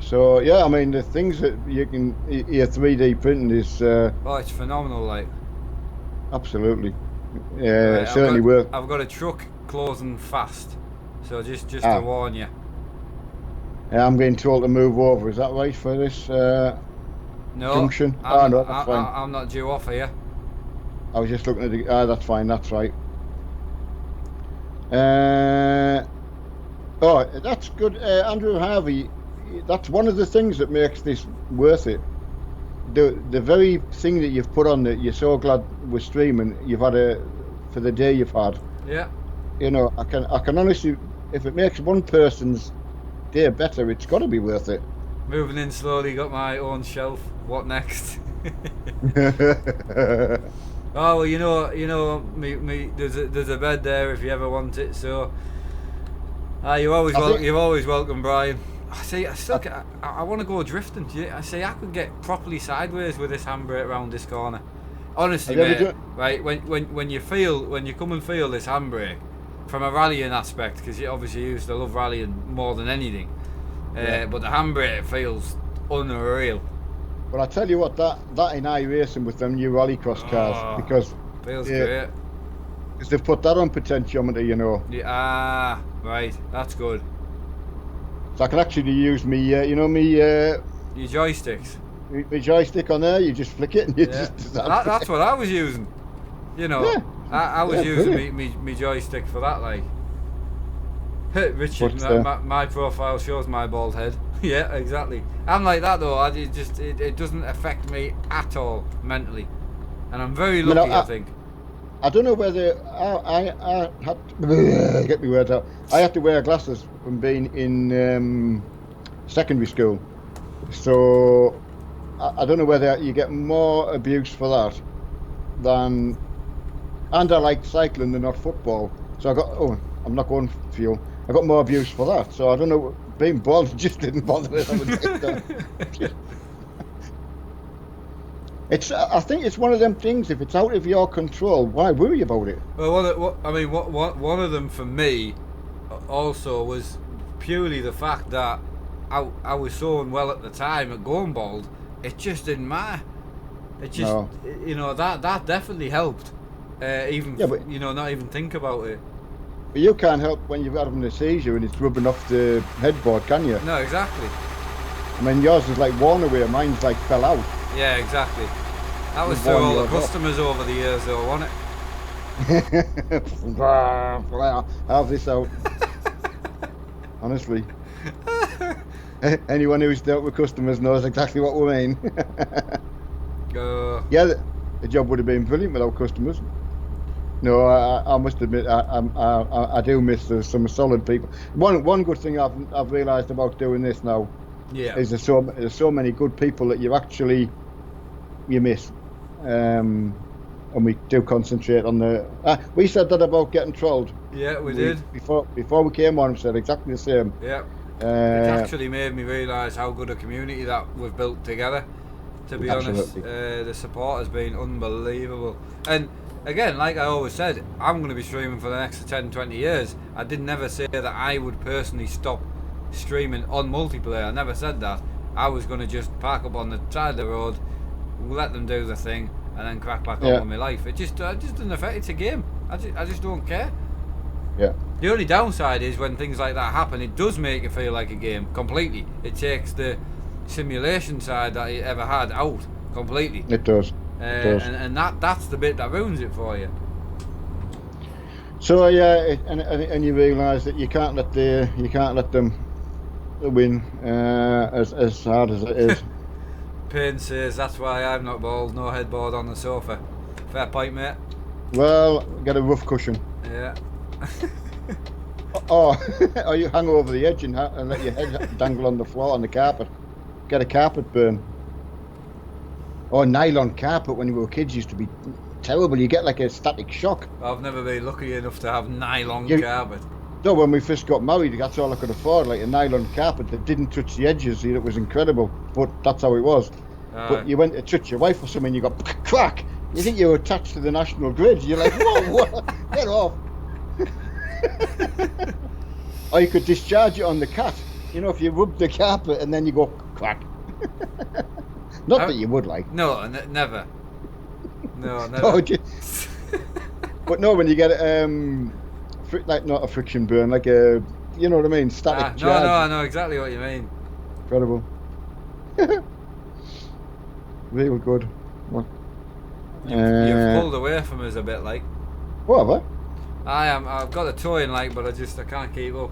S2: So yeah, I mean the things that you can hear 3D printing is.
S1: Oh, it's phenomenal, like.
S2: Absolutely. Yeah,
S1: Right,
S2: it certainly will.
S1: I've got a truck closing fast, so just
S2: Ah.
S1: to warn you.
S2: Yeah, I'm being told to move over. Is that right for this
S1: No,
S2: junction?
S1: I'm
S2: No, that's fine.
S1: I'm not due off here.
S2: I was just looking at the. That's fine. That's right. Oh, that's good, Andrew Harvey. That's one of the things that makes this worth it. The very thing that you've put on that you're so glad we're streaming. You've had for the day you've had.
S1: Yeah.
S2: You know, I can honestly, if it makes one person's day better, it's got to be worth it.
S1: Moving in slowly. Got my own shelf. What next? Oh well, you know, me. There's a bed there if you ever want it. So, you're always welcome, Brian. I say, I want to go drifting. I say I could get properly sideways with this handbrake around this corner. Honestly, mate. Right, when you come and feel this handbrake from a rallying aspect, because you obviously used to love rallying more than anything. But the handbrake feels unreal.
S2: Well, I tell you what, that in iRacing with them new rallycross cars, because
S1: feels great.
S2: Because they've put that on potentiometer, you know.
S1: Yeah, right, that's good.
S2: So I can actually use me, your
S1: joysticks.
S2: My joystick on there, you just flick it and you just.
S1: That's what I was using. You know,
S2: yeah.
S1: I was using me joystick for that, like. Richard, my profile shows my bald head. Yeah, exactly. I'm like that though. It doesn't affect me at all mentally, and I'm very lucky. I think.
S2: I don't know whether I had to, get my words out. I had to wear glasses from being in secondary school, so I don't know whether you get more abuse for that than. And I like cycling and not football, so I got. Oh, I'm not going for you. I got more abuse for that, so I don't know. Being bald just didn't bother me. I think it's one of them things. If it's out of your control, why worry about it?
S1: Well, one of them for me also was purely the fact that I was so unwell at the time at going bald. It just didn't matter. It just that definitely helped. Not even think about it.
S2: But you can't help when you've got having a seizure and it's rubbing off the headboard, can you?
S1: No, exactly.
S2: I mean, yours is like worn away, mine's like fell out.
S1: Yeah, exactly. That was through all the customers over the years, though, wasn't
S2: it? Have this out. Honestly. Anyone who's dealt with customers knows exactly what we mean. Yeah, the job would have been brilliant without customers. No, I must admit, I do miss some solid people. One good thing I've realised about doing this now, is there's so many good people that you miss, and we do concentrate on the. We said that about getting trolled.
S1: Yeah, we did.
S2: Before we came on, we said exactly the same.
S1: Yeah. It actually made me realise how good a community that we've built together. To be honest, the support has been unbelievable. And again, like I always said, I'm going to be streaming for the next 10, 20 years. I did never say that I would personally stop streaming on multiplayer. I never said that. I was going to just park up on the side of the road, let them do the thing, and then crack back on with my life. It just doesn't affect. It's a game. I just don't care.
S2: Yeah.
S1: The only downside is when things like that happen, it does make it feel like a game completely. It takes the simulation side that you ever had out completely.
S2: It does.
S1: And that's the bit that ruins it for you.
S2: So and you realise that you can't let them win as hard as it is.
S1: Payne says that's why I'm not bald, no headboard on the sofa. Fair point, mate.
S2: Well, get a rough cushion.
S1: Yeah.
S2: or you hang over the edge and let your head dangle on the floor on the carpet. Get a carpet burn. Or nylon carpet when we were kids used to be terrible. You get like a static shock.
S1: I've never been lucky enough to have nylon carpet.
S2: No, when we first got married, that's all I could afford, like a nylon carpet that didn't touch the edges. It was incredible, but that's how it was. But you went to touch your wife or something, you got crack. You think you were attached to the national grid. You're like, whoa, get off. Or you could discharge it on the cat. You know, if you rub the carpet and then you go crack. Not that you would like.
S1: No, never. No, never.
S2: Oh, But no, when you get like not a friction burn, like a, you know what I mean, static
S1: No,
S2: charge.
S1: I know exactly what you mean.
S2: Incredible. Real good. What?
S1: You've pulled away from us a bit, like.
S2: Whatever.
S1: I've got a towing, like, but I can't keep up.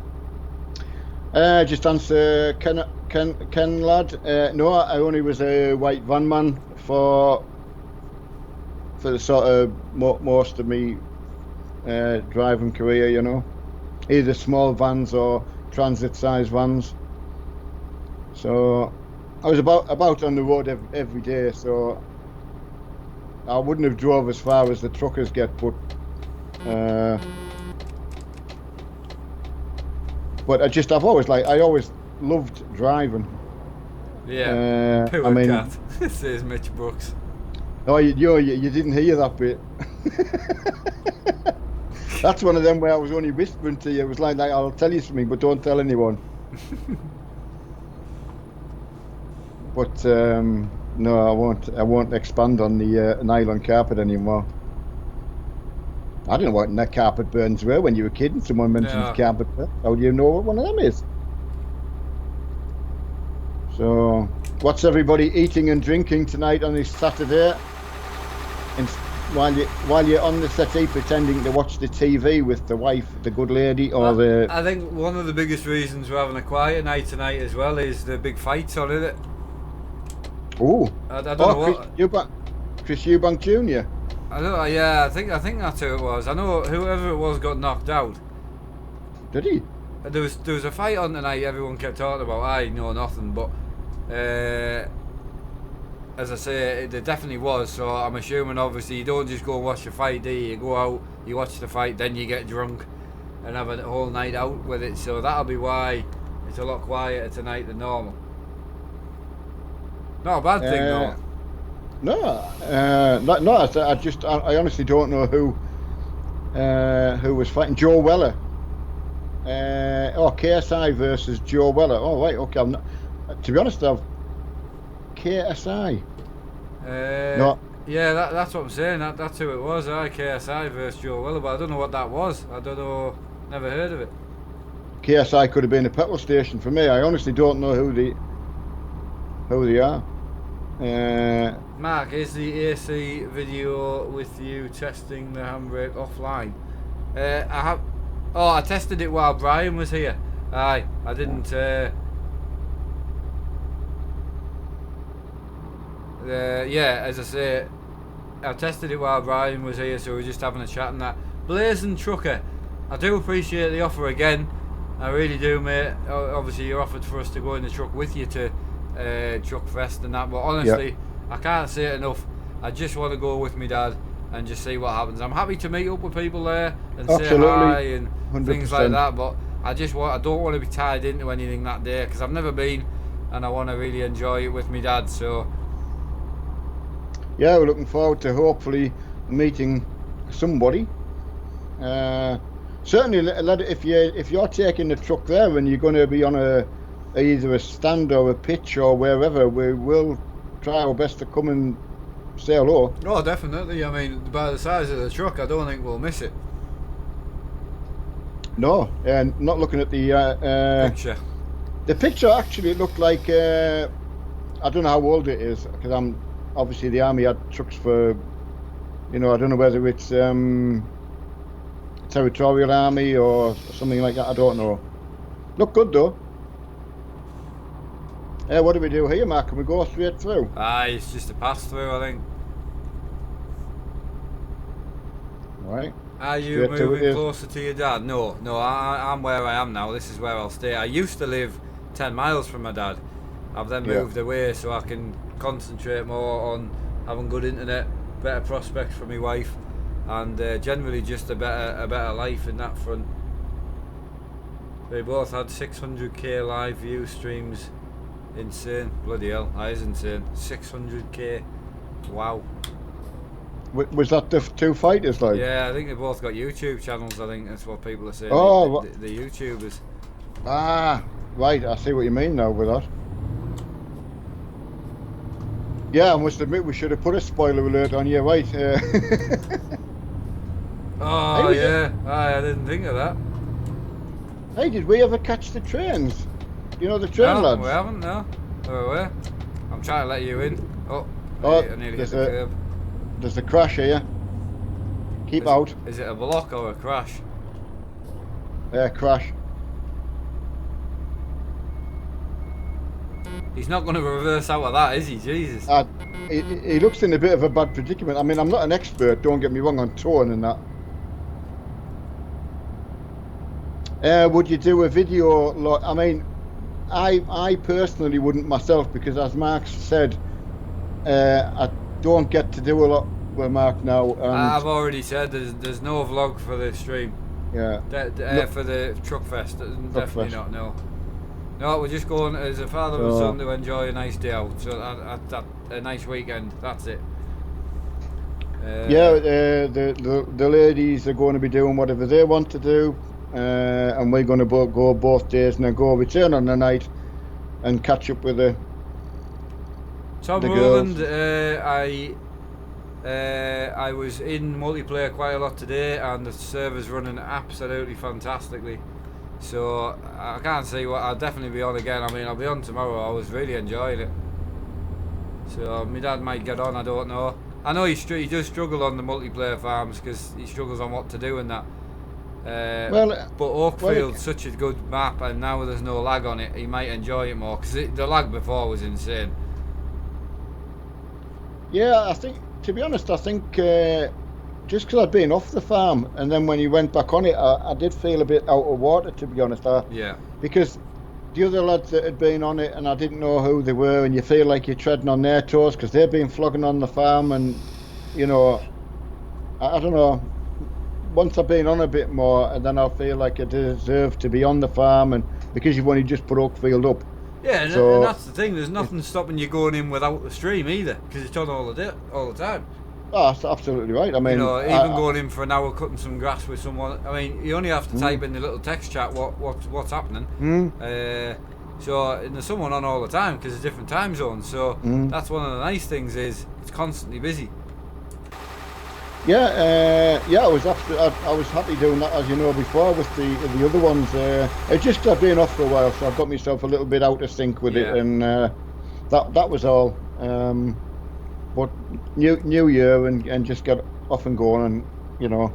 S2: Just answer Ken lad. No, I only was a white van man for the sort of most of me driving career, you know, either small vans or transit size vans. So I was about on the road every day, so I wouldn't have drove as far as the truckers get, but I've always loved driving.
S1: Yeah,
S2: I mean,
S1: cat, says Mitch Brooks.
S2: Oh, you didn't hear that bit. That's one of them where I was only whispering to you. It was like I'll tell you something, but don't tell anyone. But no, I won't expand on the nylon carpet anymore. I don't know what net carpet burns were when you were a kid and someone mentions carpet burn. How do you know what one of them is? So, what's everybody eating and drinking tonight on this Saturday? And while you're on the settee pretending to watch the TV with the wife, the good lady, or
S1: I think one of the biggest reasons we're having a quiet night tonight as well is the big fights on it.
S2: Oh,
S1: I don't know
S2: Chris Eubank Jr.
S1: I don't know. Yeah, I think that's who it was. I know whoever it was got knocked out.
S2: Did he?
S1: There was a fight on tonight. Everyone kept talking about. I know nothing, but as I say, there definitely was. So I'm assuming, obviously, you don't just go and watch the fight, do you? You go out, you watch the fight, then you get drunk and have a whole night out with it. So that'll be why it's a lot quieter tonight than normal. Not a bad thing, though.
S2: No. I honestly don't know who was fighting. Joe Weller. KSI versus Joe Weller. Oh, right, okay. I'm not, to be honest, KSI.
S1: No. Yeah, that's what I'm saying. That's who it was. KSI versus Joe Weller, but I don't know what that was. I don't know. Never heard of it.
S2: KSI could have been a petrol station for me. I honestly don't know who they are.
S1: Mark, is the AC video with you testing the handbrake offline? I tested it while Brian was here. Aye, I didn't. Yeah, as I say, I tested it while Brian was here, so we were just having a chat and that. Blazing Trucker, I do appreciate the offer again. I really do, mate. Obviously, you offered for us to go in the truck with you to Truck Fest and that, but honestly, I can't say it enough. I just want to go with my dad and just see what happens. I'm happy to meet up with people there and say hi and 100%. Things like that, but I don't want to be tied into anything that day because I've never been and I want to really enjoy it with my dad. So
S2: yeah, we're looking forward to hopefully meeting somebody. Certainly, if you're taking the truck there and you're going to be on either a stand or a pitch or wherever, we will try our best to come and say hello.
S1: Oh, definitely. I mean, by the size of the truck, I don't think we'll miss it.
S2: No, and not looking at the
S1: picture.
S2: The picture actually looked like I don't know how old it is because obviously the army had trucks for, I don't know whether it's territorial army or something like that. I don't know. Look good though. What do we do here, Mark? Can we go straight through?
S1: It's just a pass through, I think.
S2: Right.
S1: Are you moving closer to your dad? No, I'm where I am now. This is where I'll stay. I used to live 10 miles from my dad. I've then moved away so I can concentrate more on having good internet, better prospects for my wife, and generally just a better life in that front. They both had 600k live view streams. Insane. Bloody hell, that is insane. 600k. Wow.
S2: Was that the two fighters like?
S1: Yeah, I think they both got YouTube channels. I think that's what people are saying.
S2: Oh,
S1: the YouTubers.
S2: Ah, right. I see what you mean now with that. Yeah, I must admit we should have put a spoiler alert on you, right?
S1: Oh yeah, I didn't think of that.
S2: Hey, did we ever catch the trains? You know the train
S1: No,
S2: lads?
S1: we haven't. No, where? I'm trying to let you in. Oh,
S2: Oh,
S1: I nearly hit the curb.
S2: there's a crash here. Keep out.
S1: Is it a block or a crash?
S2: Crash.
S1: He's not going to reverse out of that, is he? Jesus.
S2: He looks in a bit of a bad predicament. I mean, I'm not an expert, don't get me wrong, on towing and that. Would you do a video? I mean, I personally wouldn't myself, because as Mark said, I don't get to do a lot with Mark now. And
S1: I've already said there's no vlog for the stream.
S2: Yeah.
S1: For the truck fest, definitely
S2: fest.
S1: not. No. No, we're just going as a father and son to enjoy a nice day out. So a nice weekend. That's it.
S2: The ladies are going to be doing whatever they want to do, and we're going to go both days and then return on the night and catch up with the
S1: Roland,
S2: girls.
S1: I was in multiplayer quite a lot today, and the server's running absolutely fantastically. So I can't see what I'll definitely be on again. I mean, I'll be on tomorrow. I was really enjoying it. So my dad might get on. I don't know. I know he does struggle on the multiplayer farms because he struggles on what to do and that. But Oakfield's such a good map, and now there's no lag on it. He might enjoy it more because the lag before was insane.
S2: Yeah, I think, to be honest, just because I'd been off the farm, and then when you went back on it, I did feel a bit out of water, to be honest.
S1: Yeah.
S2: Because the other lads that had been on it, and I didn't know who they were, and you feel like you're treading on their toes because they've been flogging on the farm, and, you know, I don't know. Once I've been on a bit more, and then I'll feel like I deserve to be on the farm, and because you've only just put Oakfield up.
S1: Yeah, and that's the thing. There's nothing stopping you going in without the stream either, because it's on all the time.
S2: Oh, that's absolutely right. I mean,
S1: you know, even going in for an hour cutting some grass with someone. I mean, you only have to type in the little text chat what's happening. So and there's someone on all the time because it's different time zones. So that's one of the nice things is it's constantly busy.
S2: Yeah, I was happy doing that, as you know, before with the other ones. It just I've been off for a while, so I've got myself a little bit out of sync with it, and that was all. But new year and just get off and going, and you know,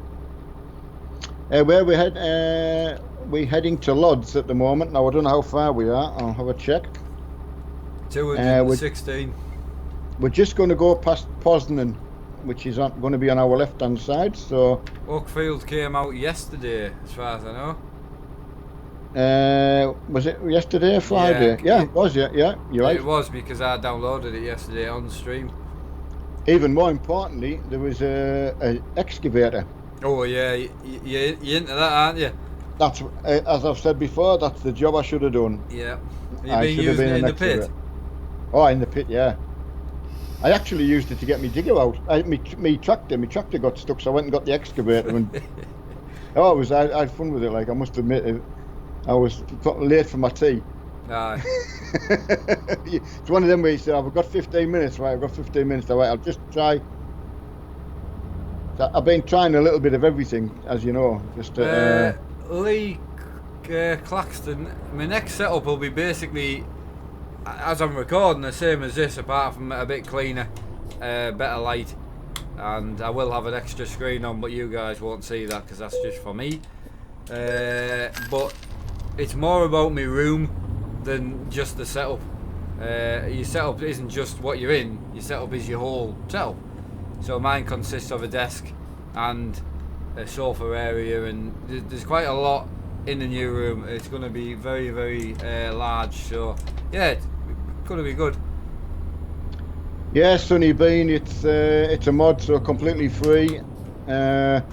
S2: where we're heading to Lodz at the moment. Now I don't know how far we are. I'll have a check.
S1: 216.
S2: We're just going to go past Poznan, which is going to be on our left-hand side. So
S1: Oakfield came out yesterday, as far as I know.
S2: Was it yesterday or Friday? Yeah, it was. Yeah, you're right.
S1: It was because I downloaded it yesterday on stream.
S2: Even more importantly, there was a excavator.
S1: Oh yeah, you're into that, aren't you?
S2: That's as I've said before. That's the job I should have done.
S1: Yeah. You've been using it in the pit?
S2: Oh, in the pit, yeah. I actually used it to get my digger out. My tractor got stuck, so I went and got the excavator. And I had fun with it. Like I must admit, I was late for my tea.
S1: Aye.
S2: It's one of them where you say, I've got 15 minutes, right? I've got 15 minutes. All right, I'll just try. So I've been trying a little bit of everything, as you know. Just
S1: Lee Claxton. My next setup will be basically, as I'm recording, the same as this, apart from a bit cleaner, better light, and I will have an extra screen on, but you guys won't see that because that's just for me. But it's more about my room than just the setup. Your setup isn't just what you're in, your setup is your whole setup. So mine consists of a desk and a sofa area, and there's quite a lot in the new room. It's going to be very, very large, so yeah, it's going to be good.
S2: Yeah, Sunny Bean, it's a mod, so completely free, and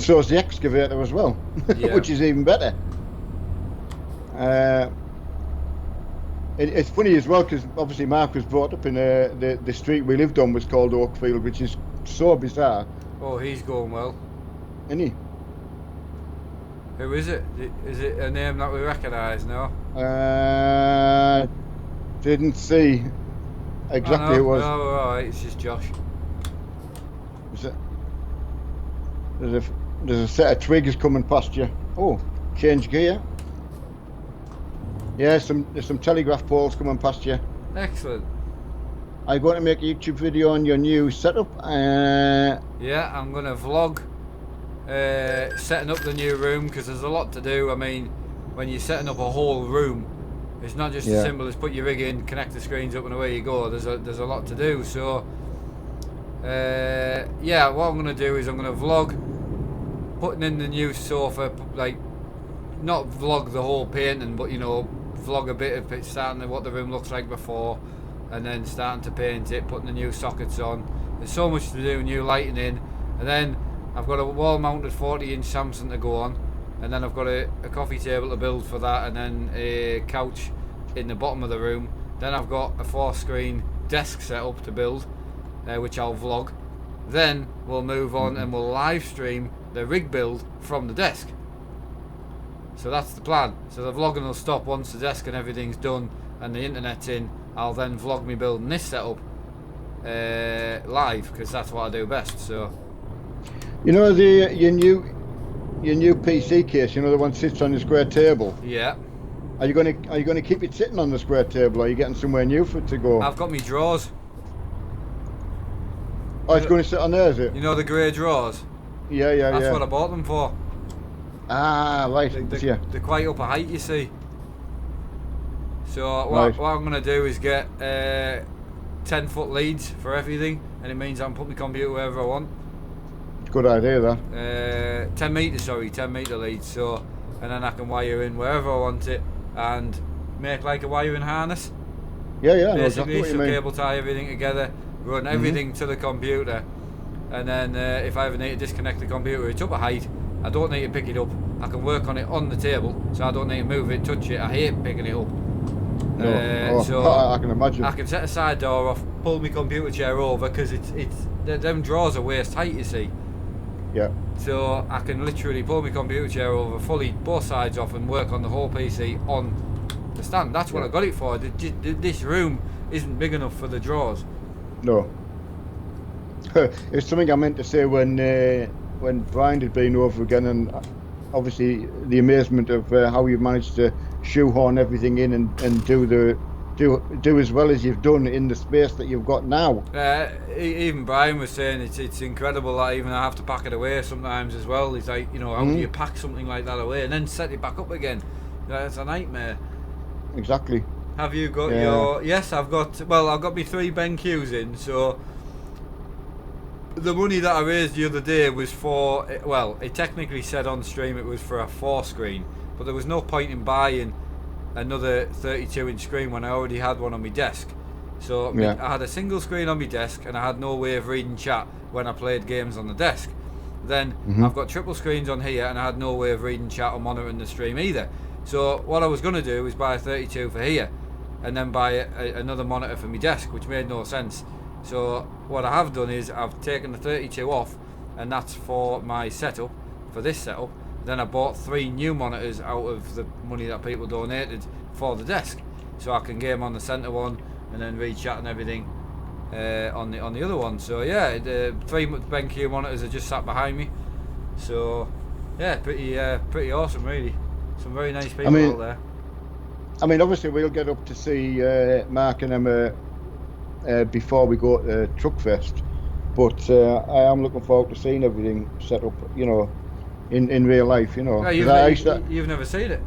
S2: so is the excavator as well,
S1: Yeah.
S2: which is even better. It's funny as well because obviously Mark was brought up in the street we lived on was called Oakfield, which is so bizarre.
S1: Oh, he's going well.
S2: Isn't he?
S1: Who is it? Is it a name that we recognise now?
S2: Didn't see exactly who it was.
S1: No, alright, it's just Josh.
S2: Is it? There's a set of twigs coming past you. Oh, change gear. Yeah, there's some telegraph poles coming past you.
S1: Excellent.
S2: Are you going to make a YouTube video on your new setup?
S1: Yeah, I'm going to vlog setting up the new room, because there's a lot to do. I mean, when you're setting up a whole room, it's not just as simple as put your rig in, connect the screens up, and away you go. There's a lot to do. So, yeah, what I'm going to do is I'm going to vlog putting in the new sofa, like, not vlog the whole painting, but, you know, vlog a bit of it, starting at what the room looks like before, and then starting to paint it, putting the new sockets on. There's so much to do, new lighting in, and then I've got a wall-mounted 40-inch Samsung to go on, and then I've got a coffee table to build for that, and then a couch in the bottom of the room. Then I've got a 4-screen desk setup to build, which I'll vlog. Then we'll move on and we'll live stream the rig build from the desk. So that's the plan. So the vlogging will stop once the desk and everything's done and the internet's in. I'll then vlog me building this setup live, because that's what I do best. So,
S2: you know, your new PC case, you know, the one that sits on the square table.
S1: yeah,
S2: Are you gonna keep it sitting on the square table, or are you getting somewhere new for it to go?
S1: I've got me drawers.
S2: Oh, it's going to sit on there, is it?
S1: You know the grey drawers?
S2: Yeah.
S1: That's what I bought them for.
S2: Ah, right.
S1: They're quite up a height, you see. So what I'm going to do is get 10-foot leads for everything, and it means I can put my computer wherever I want.
S2: Good idea, that.
S1: 10 metre leads, so, and then I can wire in wherever I want it and make like a wiring harness.
S2: Yeah.
S1: Basically,
S2: Exactly
S1: so cable tie everything together, run everything to the computer, and then if I ever need to disconnect the computer, it's up a height. I don't need to pick it up. I can work on it on the table, so I don't need to move it, touch it. I hate picking it up.
S2: No.
S1: So
S2: I can imagine.
S1: I can set a side door off, pull my computer chair over, because them drawers are waist height, you see.
S2: Yeah.
S1: So I can literally pull my computer chair over, fully both sides off, and work on the whole PC on the stand. That's what I got it for. This room isn't big enough for the drawers.
S2: No. It's something I meant to say when Brian had been over again, and obviously the amazement of how you've managed to shoehorn everything in and do as well as you've done in the space that you've got now.
S1: Even Brian was saying it's incredible that even I have to pack it away sometimes as well. He's like, you know, how do you pack something like that away and then set it back up again? It's a nightmare.
S2: Exactly.
S1: Have you got your... Yes, I've got my 3 BenQs in, so the money that I raised the other day was for, well, it technically said on stream it was for a 4-screen, but there was no point in buying another 32-inch screen when I already had one on my desk. So I had a single screen on my desk, and I had no way of reading chat when I played games on the desk. Then I've got triple screens on here, and I had no way of reading chat or monitoring the stream either. So what I was going to do was buy a 32 for here, and then buy another monitor for my desk, which made no sense. So what I have done is I've taken the 32 off, and that's for my setup, for this setup. Then I bought 3 new monitors out of the money that people donated for the desk, so I can game on the centre one and then read chat and everything on the other one. So yeah, the 3 BenQ monitors are just sat behind me. So yeah, pretty awesome, really. Some very nice people out there.
S2: I mean, obviously we'll get up to see Mark and Emma before we go to Truckfest, but I am looking forward to seeing everything set up, you know, in real life, you know.
S1: No, you've never seen it?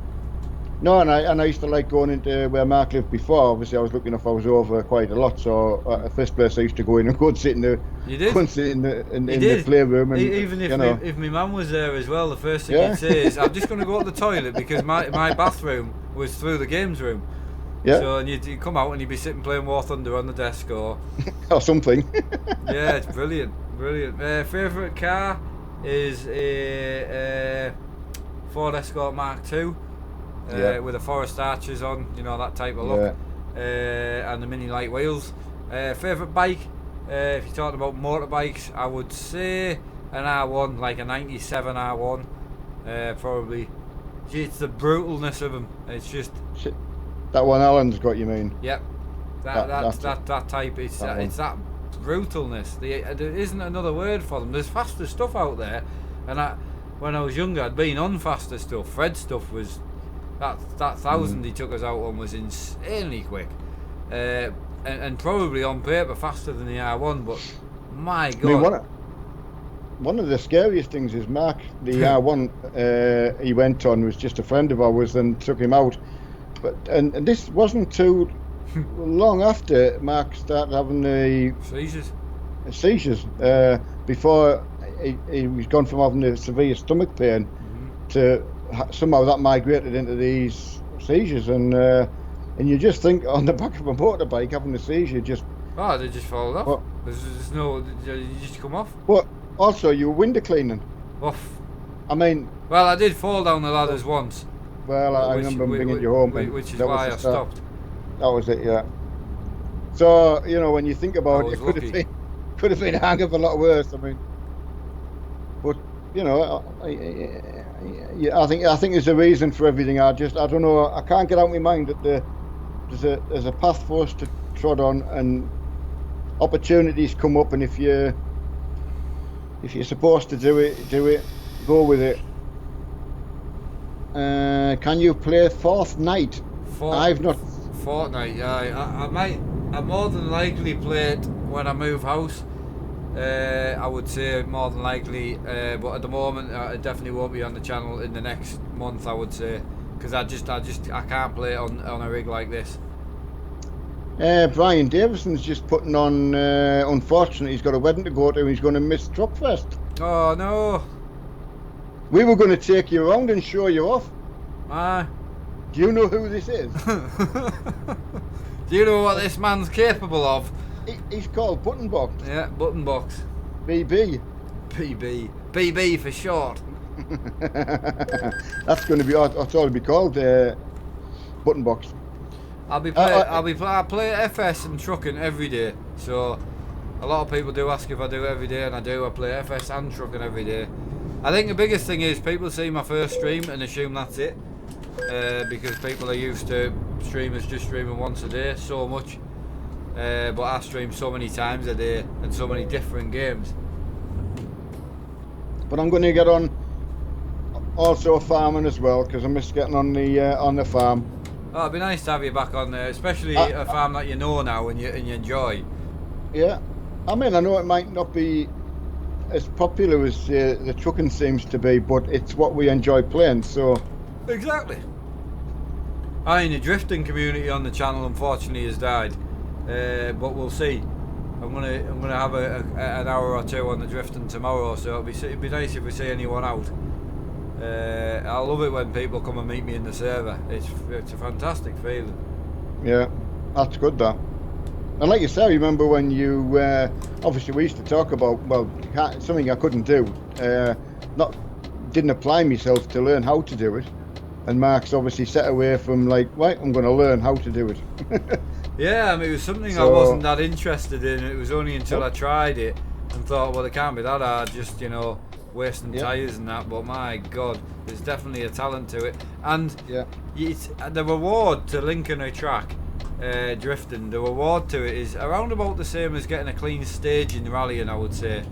S2: No, and I used to like going into where Mark lived before. Obviously, I was looking if I was over quite a lot. So the first place I used to go in and go and sit in the the playroom. And,
S1: even if my mum was there as well, the first thing you'd say is, "I'm just going to go to the toilet," because my bathroom was through the games room. Yeah. So and you'd come out and you'd be sitting playing War Thunder on the desk or
S2: something.
S1: Yeah, it's brilliant. Favourite car is a Ford Escort Mark II. With the Forest Arches on, you know, that type of look, and the mini light wheels. Favourite bike, if you're talking about motorbikes, I would say an R1, like a 97 R1, probably. It's the brutalness of them. It's just
S2: that one Alan's got, you mean?
S1: Yep, that type. It's that brutalness. There isn't another word for them. There's faster stuff out there, and when I was younger, I'd been on faster stuff. Fred stuff was that 1,000 he took us out on was insanely quick, and probably on paper faster than the R1. But my God,
S2: I mean, one of the scariest things is Mark, the R1 he went on was just a friend of ours and took him out. But and this wasn't too long after Mark started having the seizures. Before he was gone from having a severe stomach pain to somehow that migrated into these seizures, and you just think on the back of a motorbike having a seizure just.
S1: Oh, they just fall off.
S2: Well,
S1: there's no, you just come off.
S2: But also you were window cleaning.
S1: Off.
S2: I mean.
S1: Well, I did fall down the ladders once.
S2: Well, I remember bringing you home,
S1: which is why I stopped.
S2: That was it, yeah. So you know, when you think about it, it could have been a hang of a lot worse. I mean, but you know, I think there's a reason for everything. I don't know. I can't get out of my mind that there's a path for us to trod on, and opportunities come up, and if you're supposed to do it, go with it. Can you play Fortnite? I've not.
S1: Fortnite, yeah. I might. I more than likely play it when I move house. I would say more than likely, but at the moment, it definitely won't be on the channel in the next month. I would say, because I can't play it on a rig like this.
S2: Brian Davison's just putting on. Unfortunately, he's got a wedding to go to. And he's going to miss Truckfest.
S1: Oh no!
S2: We were going to take you around and show you off.
S1: Ah.
S2: Do you know who this is?
S1: Do you know what this man's capable of?
S2: He's called Button Box.
S1: Yeah, Button Box.
S2: BB.
S1: BB for short.
S2: That's going to be. That's all it'll be called. Button Box.
S1: I play FS and trucking every day. So a lot of people do ask if I do it every day, and I do. I play FS and trucking every day. I think the biggest thing is people see my first stream and assume that's it, because people are used to streamers just streaming once a day so much, but I stream so many times a day and so many different games.
S2: But I'm going to get on also farming as well, because I miss getting on the farm.
S1: Oh, it'd be nice to have you back on there, especially a farm that you know now and you enjoy.
S2: Yeah, I mean, I know it might not be as popular as the trucking seems to be, but it's what we enjoy playing. So
S1: exactly. I mean, the drifting community on the channel unfortunately has died, but we'll see. I'm gonna have an hour or two on the drifting tomorrow, so it'd be nice if we see anyone out. I love it when people come and meet me in the server. It's a fantastic feeling.
S2: Yeah, that's good though. And like you say, remember when you obviously we used to talk about something I couldn't do, didn't apply myself to learn how to do it, and Mark's obviously set away from like, right, I'm going to learn how to do it.
S1: Yeah, I mean, it was something I wasn't that interested in. It was only until I tried it and thought, well, it can't be that hard, just wasting tyres and that. But my God, there's definitely a talent to it, and the reward to linking a track. Drifting, the reward to it is around about the same as getting a clean stage in rallying, I would say,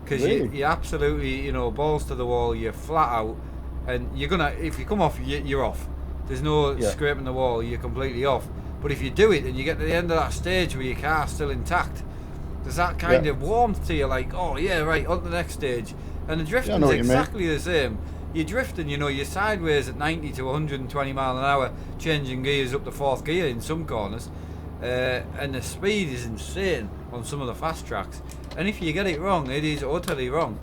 S1: because you absolutely, balls to the wall, you're flat out, and you're gonna, if you come off, you're off. There's no scraping the wall, you're completely off. But if you do it and you get to the end of that stage where your car's still intact, there's that kind of warmth to you, like, oh yeah, right, on to the next stage. And the drifting's exactly the same. You're drifting, you're sideways at 90 to 120 mile an hour, changing gears up to fourth gear in some corners, and the speed is insane on some of the fast tracks. And if you get it wrong, it is utterly wrong.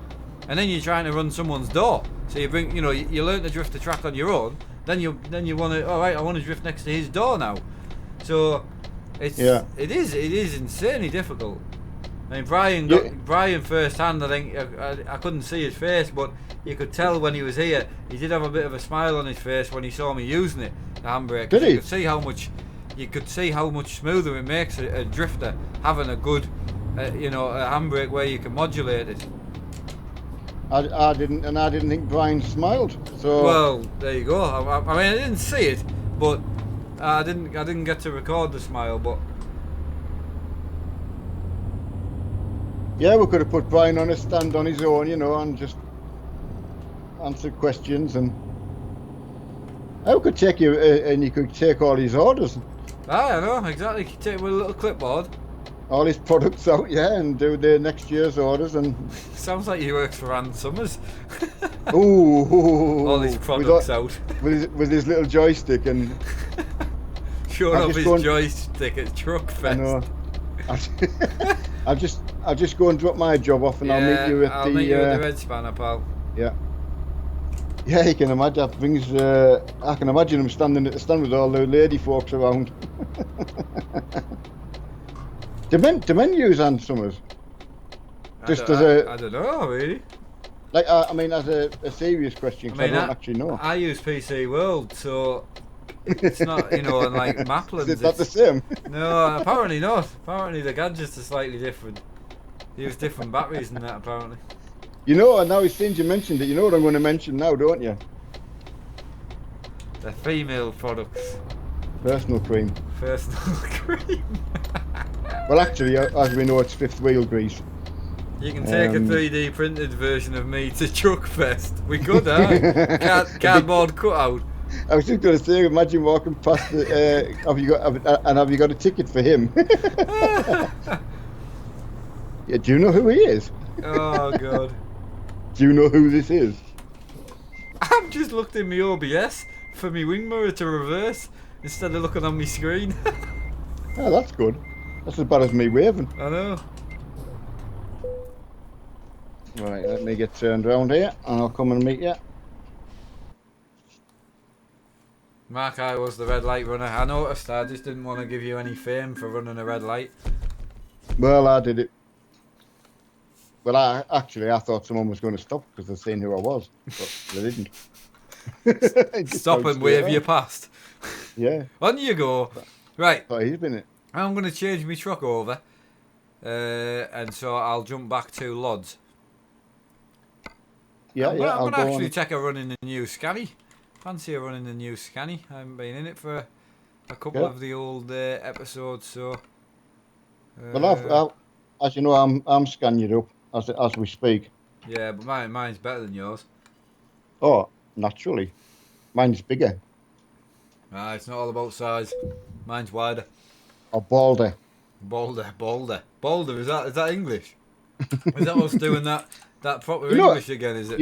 S1: And then you're trying to run someone's door. So you bring, you learn to drift the track on your own. Then you want to, all right, I want to drift next to his door now. So it is insanely difficult. I mean, Brian first hand, I think, I couldn't see his face, but you could tell when he was here, he did have a bit of a smile on his face when he saw me using it, the handbrake.
S2: Did he?
S1: You could see how much smoother it makes a drifter having a good, a handbrake where you can modulate it.
S2: I didn't think Brian smiled. So
S1: well, there you go. I mean, I didn't see it, but I didn't get to record the smile, but.
S2: Yeah, we could have put Brian on a stand on his own, and just answer questions, and I could take you, and you could take all his orders,
S1: I know, exactly. Take with a little clipboard.
S2: all his products out, yeah, and do the next year's orders, and
S1: Sounds like he works for Ann Summers.
S2: ooh,
S1: All his products out.
S2: with his little joystick, and
S1: Showing
S2: I'll
S1: off
S2: just
S1: his
S2: go and-
S1: joystick at Truck
S2: I
S1: Fest.
S2: know. I'll just go and drop my job off, and I'll meet you at
S1: I'll
S2: the
S1: meet you at the Red Spanner, pal.
S2: yeah. Yeah, you can imagine that brings. I can imagine him standing at the stand with all the lady folks around. do men use Ann Summers? Just
S1: I
S2: as
S1: don't know, really.
S2: like, I mean, as a serious question, 'cause I don't actually know.
S1: I use PC World, so it's not, you know, like Maplin's.
S2: Is that the same?
S1: No, apparently not. Apparently the gadgets are slightly different. They use different batteries and that, apparently.
S2: You know, and now since you mentioned it, you know what I'm going to mention now, don't you?
S1: The female products.
S2: Personal cream.
S1: Personal cream.
S2: Well, actually, as we know, it's fifth wheel grease.
S1: You can take a 3D printed version of me to Truck Fest. We could, huh? Cardboard cutout.
S2: I was just going to say, imagine walking past the. Have you got a ticket for him? Yeah, do you know who he is?
S1: Oh, God.
S2: Do you know who this is?
S1: I've just looked in my OBS for my wing mirror to reverse instead of looking on my screen.
S2: Oh, that's good. That's as bad as me waving.
S1: I know.
S2: Right, let me get turned around here, and I'll come and meet you.
S1: Mark, I was the red light runner. I noticed. I just didn't want to give you any fame for running a red light.
S2: Well, I did it. Well, I thought someone was going to stop because they'd seen who I was, but they didn't.
S1: Stop and wave you past.
S2: Yeah.
S1: On you go. Right.
S2: Oh, he's been it.
S1: I'm going to change my truck over. And so I'll jump back to Lods.
S2: Yeah,
S1: I'm
S2: yeah.
S1: going to
S2: I'll go
S1: actually
S2: on.
S1: take a run in the new Scanny. Fancy a run in the new Scanny. I haven't been in it for a couple of the old episodes, so.
S2: Well, as you know, I'm scanning it up as we speak.
S1: Yeah, but mine's better than yours.
S2: Oh, naturally, mine's bigger.
S1: Ah, it's not all about size. Mine's wider.
S2: Or balder.
S1: Bolder. Is that English? Is that what's doing that proper
S2: You know-
S1: English again? Is it?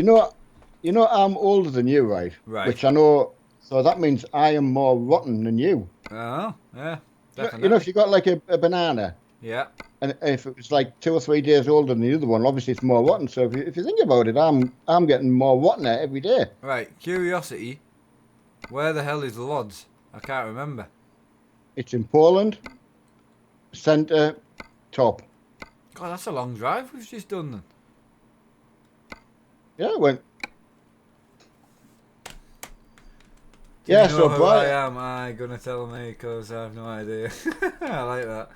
S2: You know, I'm older than you, right?
S1: Right.
S2: Which I know. So that means I am more rotten than you.
S1: Oh, yeah, definitely.
S2: You know, if you got like a banana,
S1: Yeah.
S2: and if it was like 2 or 3 days older than the other one, obviously it's more rotten. So if you think about it, I'm getting more rotten every day.
S1: Right. Curiosity. Where the hell is Lodz? I can't remember.
S2: It's in Poland, centre, top.
S1: God, that's a long drive we've just done then.
S2: Yeah, went.
S1: Do
S2: Yeah,
S1: you know
S2: so
S1: who I
S2: Brian,
S1: am? I gonna tell me because I have no idea. I like that.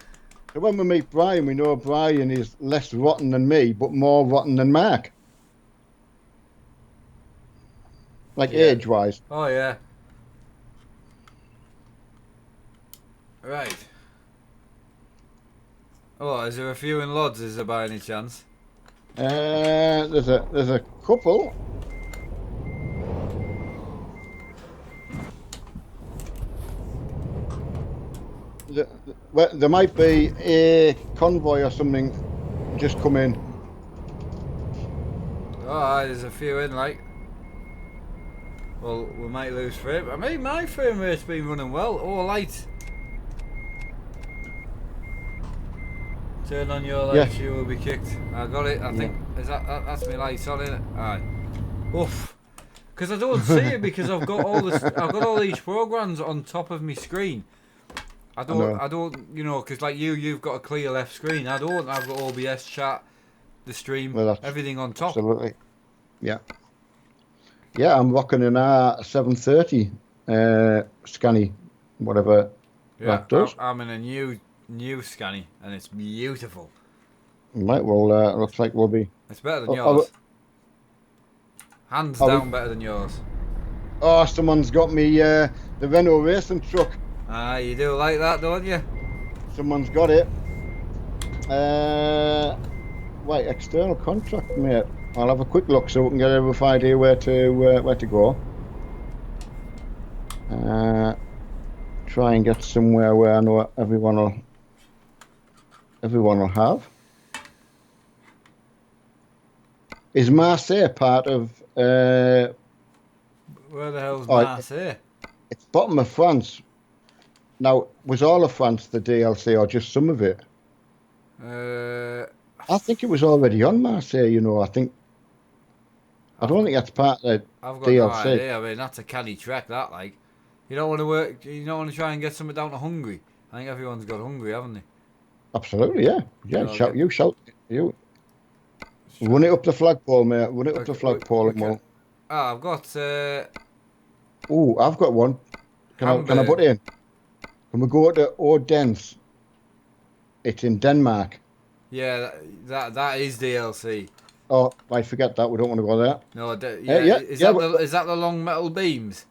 S2: so when we meet Brian, we know Brian is less rotten than me, but more rotten than Mark. Like
S1: Yeah.
S2: age-wise.
S1: Oh yeah. Right. Oh, is there a few in Lodz? Is there by any chance?
S2: There's a couple. Well, there might be a convoy or something just come in.
S1: Oh, there's a few in, like. Well, we might lose frame. I mean, my frame rate's been running well. Oh, light. Turn on your lights, you will be kicked. I got it. I think is that's my lights on, innit? Alright. Oof. Because I don't see it because I've got all these programs on top of my screen. I don't, you know, because like you've got a clear left screen. I don't. I've got OBS, chat, the stream, everything on top.
S2: Absolutely. Yeah. Yeah, I'm rocking an R730 scanny, whatever that does.
S1: I'm in a new Scanny, and it's beautiful.
S2: Right, well, looks like we'll be.
S1: It's better than yours. Hands down better than yours.
S2: Oh, someone's got me the Renault racing truck.
S1: Ah, you do like that, don't you?
S2: Someone's got it. Right, external contract, mate. I'll have a quick look so we can get a rough idea where to go. Try and get somewhere where I know everyone will have. Is Marseille part of?
S1: Where the hell's Marseille?
S2: It's bottom of France. Now, was all of France the DLC or just some of it? I think it was already on Marseille. You know, I don't think that's part of the
S1: I've got
S2: DLC.
S1: no idea. I mean, that's a canny trek. That like, you don't want to work. You don't want to try and get something down to Hungary. I think everyone's got Hungary, haven't they?
S2: Absolutely, yeah. You. Run it up the flagpole, mate. Run it up the flagpole, and we'll.
S1: I've got.
S2: I've got one. Can I put it in? Can we go to Odense? It's in Denmark.
S1: Yeah, that is DLC.
S2: Oh, I forget that. We don't want to go there.
S1: No, is that the long metal beams?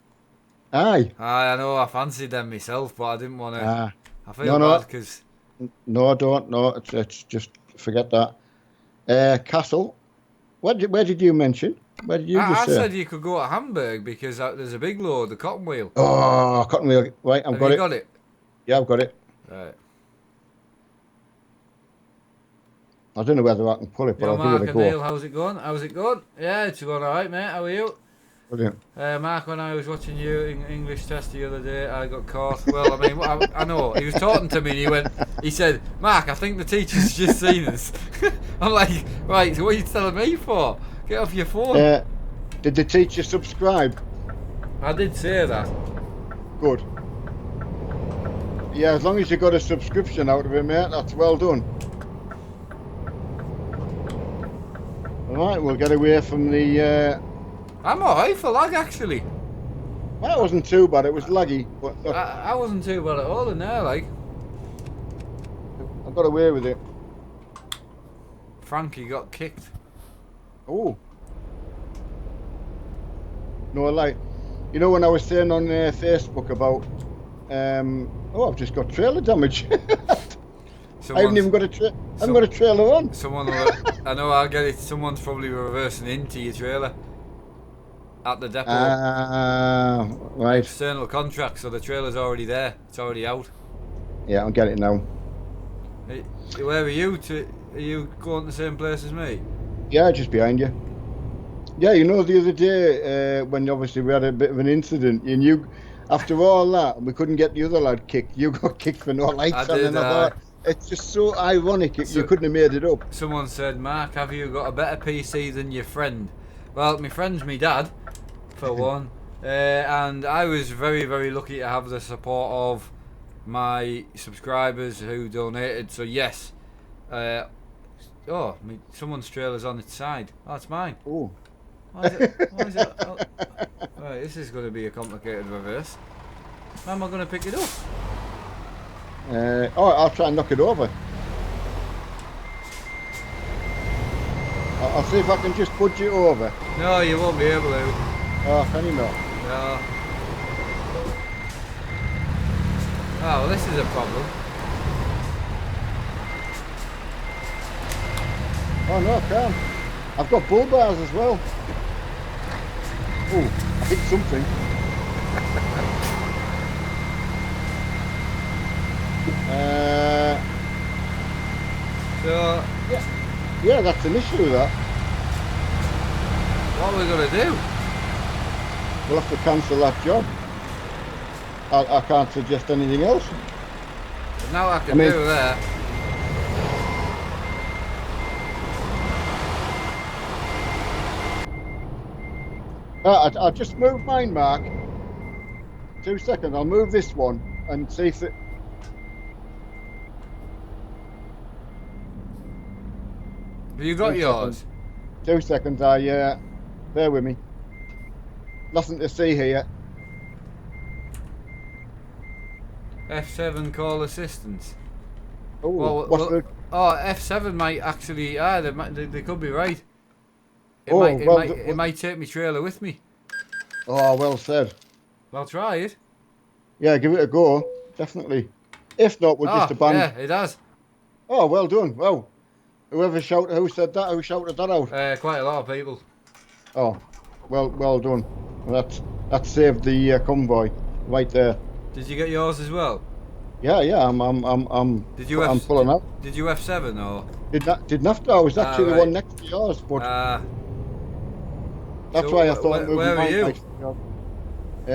S2: Aye.
S1: I know. I fancied them myself, but I didn't want to. I feel
S2: no,
S1: bad because.
S2: No, I don't. No, it's just forget that. Castle. Where did you mention? Where did you
S1: I
S2: say?
S1: said you could go to Hamburg because there's a big load, the cotton wheel.
S2: Oh, cotton wheel. Right, I've got it.
S1: Got it?
S2: Yeah, I've got it.
S1: Right.
S2: I don't know whether I can pull it, but I'll
S1: Mark
S2: give it a
S1: and
S2: go.
S1: Neil, how's it going? Yeah, it's going alright, mate. How are you?
S2: Brilliant.
S1: Mark, when I was watching you in English test the other day, I got caught. Well, I mean, I know. He was talking to me and he said, Mark, I think the teacher's just seen us. I'm like, right, so what are you telling me for? Get off your phone.
S2: Did the teacher subscribe?
S1: I did say that.
S2: Good. Yeah, as long as you got a subscription out of it, mate, that's well done. Alright, we'll get away from the...
S1: I'm alright for lag, actually.
S2: Well, it wasn't too bad, it was laggy. But
S1: I wasn't too bad at all in there, like.
S2: I got away with it.
S1: Frankie got kicked.
S2: Oh. No, like, you know when I was saying on Facebook about, I've just got trailer damage. I haven't even got a trailer on.
S1: I know, I'll get it. Someone's probably reversing into your trailer at the depot.
S2: Right.
S1: External contract, so the trailer's already there. It's already out.
S2: Yeah, I'll get it now.
S1: Where are you? Are you going to the same place as me?
S2: Yeah, just behind you. Yeah, you know, the other day when obviously we had a bit of an incident, and you, after all that, we couldn't get the other lad kicked. You got kicked for no lights on, and I thought, it's just so ironic. You couldn't have made it up.
S1: Someone said, Mark, have you got a better PC than your friend? Well, my friend's my dad, for one, and I was very, very lucky to have the support of my subscribers who donated. So yes, someone's trailer's on its side. Oh, it's mine.
S2: Oh.
S1: Why is it? Oh. Right, this is going to be a complicated reverse. How am I going to pick it up?
S2: I'll try and knock it over. I'll see if I can just budge it over.
S1: No, you won't be able to.
S2: Oh, can you not?
S1: No. Oh, well, this is a problem.
S2: Oh no, I can't. I've got bull bars as well. Oh, I hit something. Yeah, that's an issue, that.
S1: What are we going to do?
S2: We'll have to cancel that job. I can't suggest anything else.
S1: There's no I can do there.
S2: I'll just move mine, Mark. 2 seconds, I'll move this one and see if it...
S1: Have you got yours?
S2: 2 seconds, bear with me. Nothing to see here.
S1: F7 call assistance.
S2: Oh,
S1: F7 might actually. They could be right. It might take me trailer with me.
S2: Oh, well said.
S1: I'll try it.
S2: Yeah, give it a go. Definitely. If not, we'll just abandon.
S1: Yeah, it has.
S2: Oh, well done. Well, Who said that? Who shouted that out?
S1: Quite a lot of people.
S2: Oh, well done. That saved the convoy right there.
S1: Did you get yours as well?
S2: Yeah. I'm pulling out.
S1: Did you F7 or?
S2: Didn't have to. I was actually the
S1: right.
S2: one next to yours, but that's
S1: so
S2: why I thought moving
S1: where are you?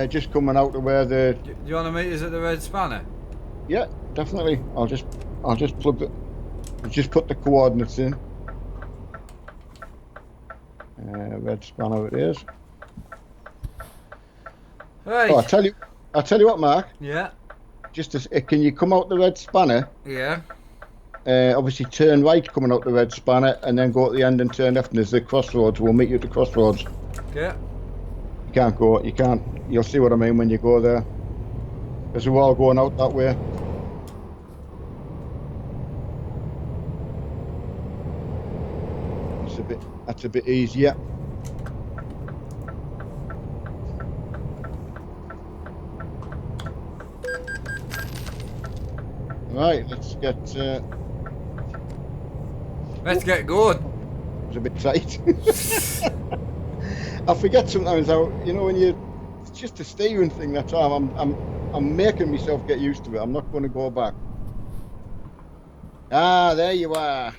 S2: Just coming out to where the.
S1: Do you want to meet us at the Red Spanner?
S2: Yeah, definitely. I'll just plug it. Just put the coordinates in. Red Spanner it is.
S1: Right.
S2: Oh, I'll tell you what, Mark.
S1: Yeah.
S2: Can you come out the Red Spanner?
S1: Yeah.
S2: Obviously turn right coming out the Red Spanner, and then go at the end and turn left. And there's the crossroads. We'll meet you at the crossroads.
S1: Okay.
S2: You can't. You'll see what I mean when you go there. Because we're all going out that way. That's a bit easier. Right, let's get
S1: going.
S2: It was a bit tight. I forget sometimes how, when it's just a steering thing. That's all. I'm making myself get used to it. I'm not going to go back. Ah, there you are.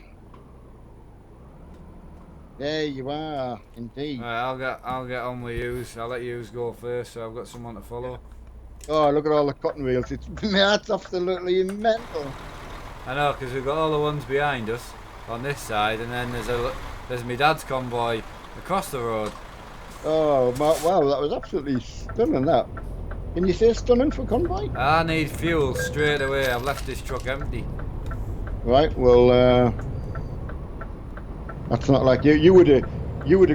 S2: There you are, indeed.
S1: Right, I'll get on with yous. I'll let yous go first, so I've got someone to follow.
S2: Oh, look at all the cotton wheels. That's absolutely mental.
S1: I know, because we've got all the ones behind us on this side, and then there's my dad's convoy across the road.
S2: Oh, wow, that was absolutely stunning, that. Can you say stunning for convoy?
S1: I need fuel straight away. I've left this truck empty.
S2: Right, well, that's not like you. You would have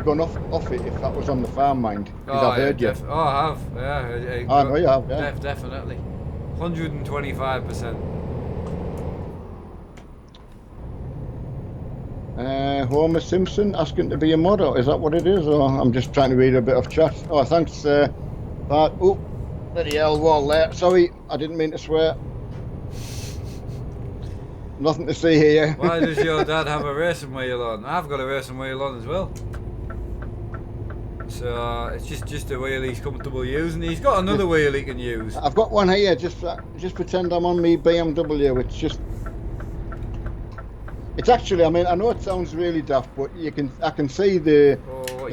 S2: gone off it if that was on the farm, mind. Because I've heard you.
S1: I have. Yeah.
S2: I know you have. Yeah.
S1: Definitely. 125%.
S2: Homer Simpson asking to be a model. Is that what it is? Or I'm just trying to read a bit of chat. Oh, thanks, Bart. Oh, bloody hell, wall there. Sorry, I didn't mean to swear. Nothing to see here.
S1: Why does your dad have a racing wheel on? I've got a racing wheel on as well. So it's just a wheel he's comfortable using. He's got another wheel he can use.
S2: I've got one here. Just pretend I'm on me BMW. It's actually. I mean, I know it sounds really daft, but I can see there's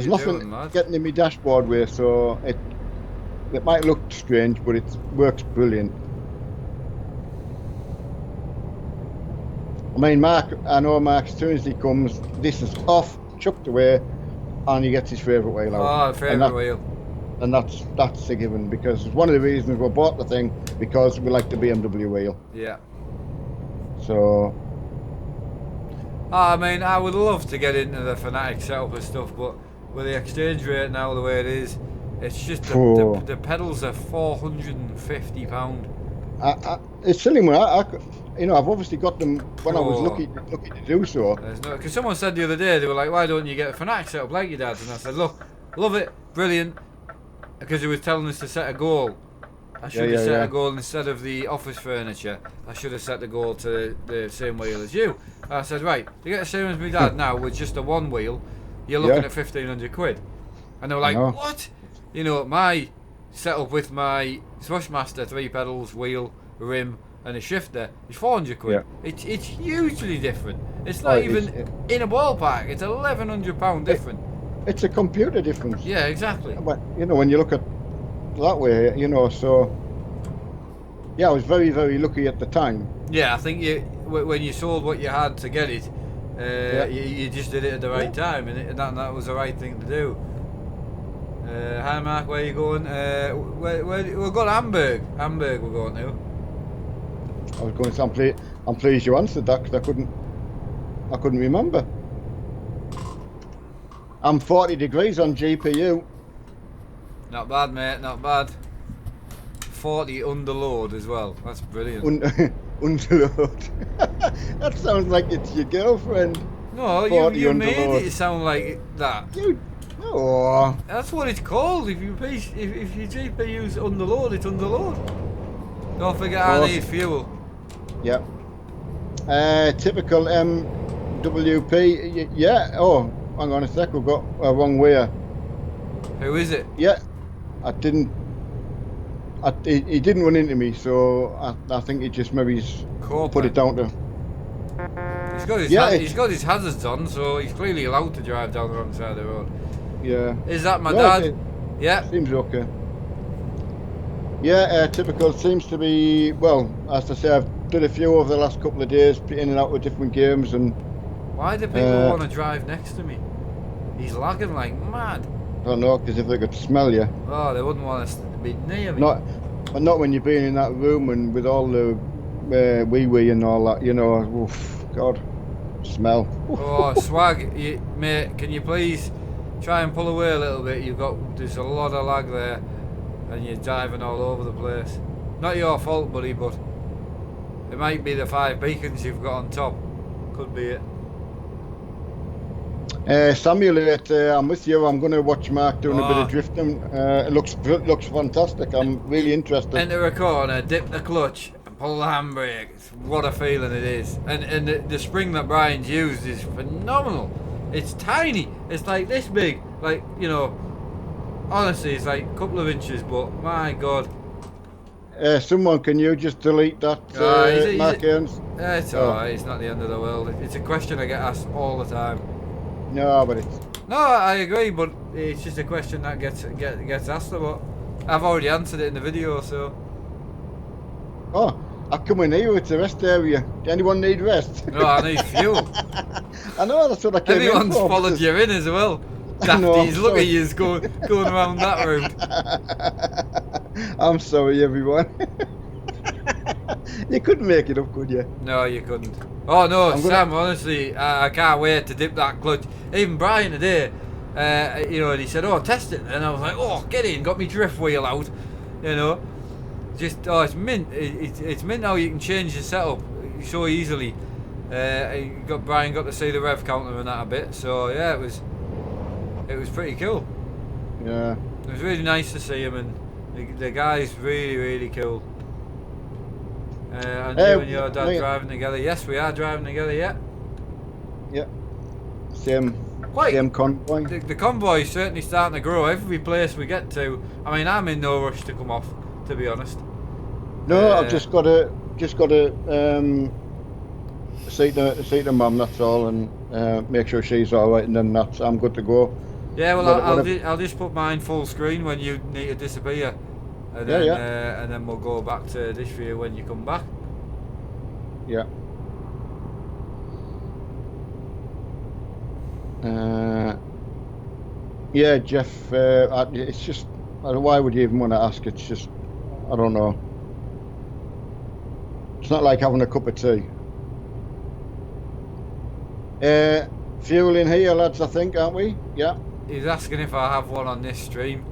S2: nothing getting in my dashboard way. So it might look strange, but it works brilliant. I mean, I know Mark, as soon as he comes, this is off, chucked away, and he gets his favourite wheel out.
S1: Oh, favourite wheel.
S2: And that's a given, because it's one of the reasons we bought the thing, because we like the BMW wheel.
S1: Yeah.
S2: So...
S1: I mean, I would love to get into the Fanatic setup and stuff, but with the exchange rate now the way it is, it's just the pedals are £450.
S2: It's silly, man. I've obviously got them when I was lucky to do so.
S1: Because someone said the other day, they were like, why don't you get a Fanatic set up like your dad's? And I said, look, love it, brilliant, because he was telling us to set a goal. I should have set a goal instead of the office furniture. I should have set the goal to the same wheel as you. I said, right, to get the same as my dad now with just a one wheel, you're looking at £1,500. And they were like, what? My setup with my Thrustmaster 3 pedals, wheel, rim, and a shifter is £400. Yeah. It's hugely different. It's not even in a ballpark. It's £1,100 different.
S2: It's a computer difference.
S1: Yeah, exactly.
S2: But when you look at that way, so yeah, I was very, very lucky at the time.
S1: Yeah, I think when you sold what you had to get it, you just did it at the right time, and that was the right thing to do. Hi Mark, where are you going? We're going to Hamburg. Hamburg we're going to.
S2: I was going to say, I'm pleased you answered that, because I couldn't remember. I'm 40 degrees on GPU.
S1: Not bad, mate, not bad. 40 under load as well. That's brilliant.
S2: Under load. That sounds like it's your girlfriend.
S1: No, you made it sound like that.
S2: Oh.
S1: That's what it's called. If your GPU's under load, it's under load. Don't forget I need fuel.
S2: Yep. Typical WP, yeah. Oh, hang on a sec. We've got a wrong way.
S1: Who is it?
S2: Yeah, I didn't. He didn't run into me, so I think he just maybe put it down to.
S1: He's got his hazards on, so he's clearly allowed to drive down the wrong side of the road.
S2: Yeah.
S1: Is that my
S2: No,
S1: dad? Yeah.
S2: Seems okay. Yeah, typical seems to be, well, as I say, I've done a few over the last couple of days, in and out with different games, and...
S1: Why do people want to drive next to me? He's lagging like mad.
S2: I don't know, because if they could smell you...
S1: Oh, they wouldn't want us to be near me.
S2: Not when you're being in that room and with all the wee and all that, you know, oof, God, smell.
S1: Oh, swag, mate, can you please try and pull away a little bit? There's a lot of lag there, and you're diving all over the place. Not your fault, buddy, but it might be the 5 beacons you've got on top. Could be it.
S2: Simulate, I'm with you. I'm going to watch Mark doing a bit of drifting. It looks fantastic. I'm really interested.
S1: Enter a corner, dip the clutch, and pull the handbrake. What a feeling it is. And the spring that Brian's used is phenomenal. It's tiny. It's like this big. Like, you know, honestly, it's like a couple of inches, but my God.
S2: Someone, can you just delete that, Mark Ernst?
S1: It's alright. It's not the end of the world. It's a question I get asked all the time.
S2: No, but it's...
S1: No, I agree, but it's just a question that gets asked about. I've already answered it in the video, so...
S2: Oh, I come in here, it's a rest area. Anyone need rest?
S1: No, I need fuel.
S2: I know, that's what I came
S1: Everyone's
S2: in for.
S1: followed you in as well. Dafties, look at you going around that route.
S2: I'm sorry, everyone. You couldn't make it up, could you?
S1: No, you couldn't. Oh no, Sam, honestly, I can't wait to dip that clutch. Even Brian today, you know, and he said, oh, test it. And I was like, oh, get in, got me drift wheel out, you know. Just, oh, it's mint. It's mint how you can change the setup so easily. Brian got to see the rev counter and that a bit, so yeah, it was pretty cool.
S2: Yeah.
S1: It was really nice to see him, and the guy's really, really cool. And you and your dad driving together. Yes, we are driving together, yeah.
S2: Yeah. Same convoy.
S1: The convoy is certainly starting to grow. Every place we get to, I mean, I'm in no rush to come off, to be honest.
S2: No, I've just got to see the mum, that's all, and make sure she's all right, and then I'm good to go.
S1: Yeah, well, I'll just put mine full screen when you need to disappear. And then, and then we'll go back to this view when you come back.
S2: Yeah. Yeah, Jeff. It's just, why would you even want to ask? It's just, I don't know. It's not like having a cup of tea. Fuel in here, lads. I think, aren't we? Yeah.
S1: He's asking if I have one on this stream.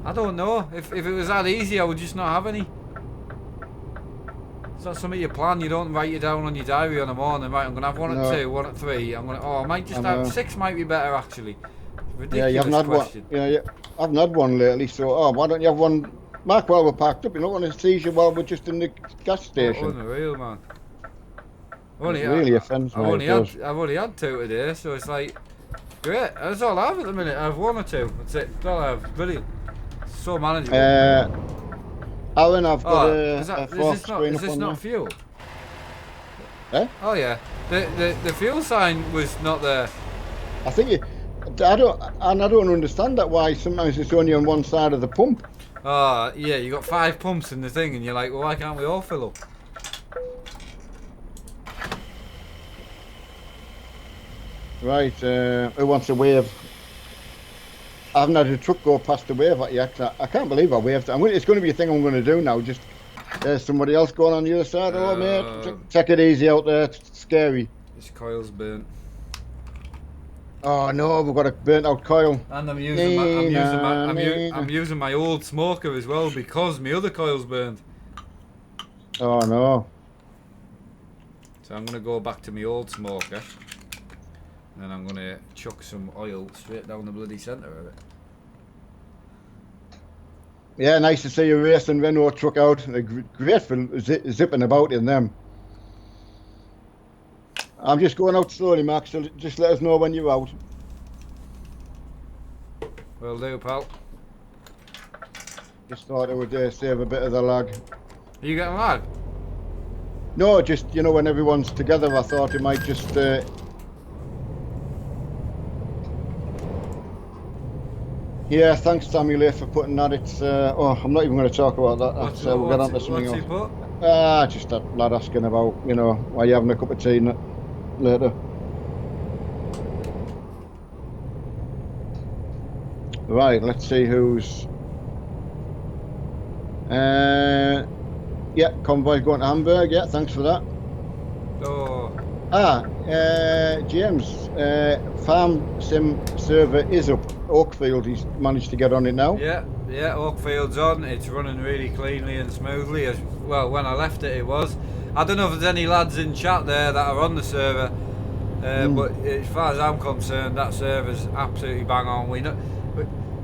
S1: I don't know. If it was that easy, I would just not have any. It's not something you plan. You don't write it down on your diary on the morning. Right, I'm going to have one at 2, one at 3. I might just have 6 might be better, actually. Ridiculous
S2: yeah, you haven't had
S1: question.
S2: One. Yeah, I haven't had one lately, so why don't you have one? Mark, while we're parked up, you're not going to seize you while we're just in the gas station.
S1: Oh, unreal, man.
S2: Really offends me.
S1: I've only had 2 today, so it's like, great. That's all I have at the minute. I have 1 or 2. That's it. That's all I have. Brilliant. So manageable.
S2: Alan, I've got a fourth screen up on there. Is this not
S1: fuel?
S2: Eh?
S1: Oh yeah. The fuel sign was not there.
S2: I think I don't understand that, why sometimes it's only on one side of the pump.
S1: Oh yeah, you got 5 pumps in the thing, and you're like, well, why can't we all fill up?
S2: Right. Who wants a wave? I haven't had a truck go past the wave yet. I can't believe I waved. It's going to be a thing I'm going to do now. Just there's somebody else going on the other side. Oh mate, take it easy out there. It's scary.
S1: This coil's burnt.
S2: Oh no, we've got a burnt out coil.
S1: And I'm using my old smoker as well because my other coil's burnt.
S2: Oh no.
S1: So I'm going to go back to my old smoker. And I'm going to chuck some oil straight down the bloody centre of it.
S2: Yeah, nice to see you racing Renault truck out. Great for zipping about in them. I'm just going out slowly, Mark, so just let us know when you're out.
S1: Will do, pal.
S2: Just thought it would save a bit of the lag.
S1: Are you getting lag?
S2: No, just, you know, when everyone's together, I thought it might just... Yeah, thanks, Samuel, for putting that. It's... I'm not even going to talk about that. We'll get on to something else.
S1: What's he put?
S2: Just that lad asking about, you know, why you having a cup of tea later. Right, let's see who's... Yeah, Convoy going to Hamburg. Yeah, thanks for that.
S1: Oh.
S2: James, Farm Sim server is up. Oakfield, he's managed to get on it now.
S1: Yeah, Oakfield's on. It's running really cleanly and smoothly. As well, when I left it, it was. I don't know if there's any lads in chat there that are on the server, but as far as I'm concerned, that server's absolutely bang on. We know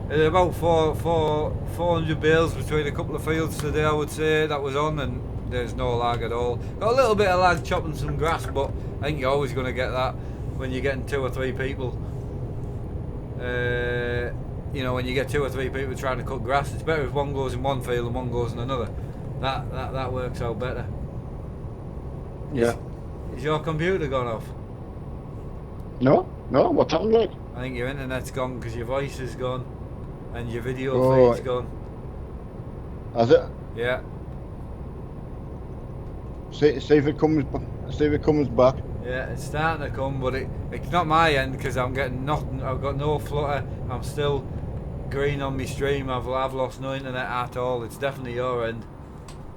S1: there's about 400 bales between a couple of fields today, I would say, that was on, and there's no lag at all. Got a little bit of lag chopping some grass, but I think you're always going to get that when you're getting 2 or 3 people. You know, when you get 2 or 3 people trying to cut grass, it's better if one goes in one field and one goes in another. That works out better.
S2: Yeah.
S1: Is your computer gone off?
S2: No, what's happened, like?
S1: I think your internet's gone because your voice is gone and your video feed's gone.
S2: Has it?
S1: Yeah.
S2: See if it comes. See if it comes back.
S1: Yeah, it's starting to come, but it's not my end because I'm getting nothing. I've got no flutter. I'm still green on my stream. I've lost no internet at all. It's definitely your end.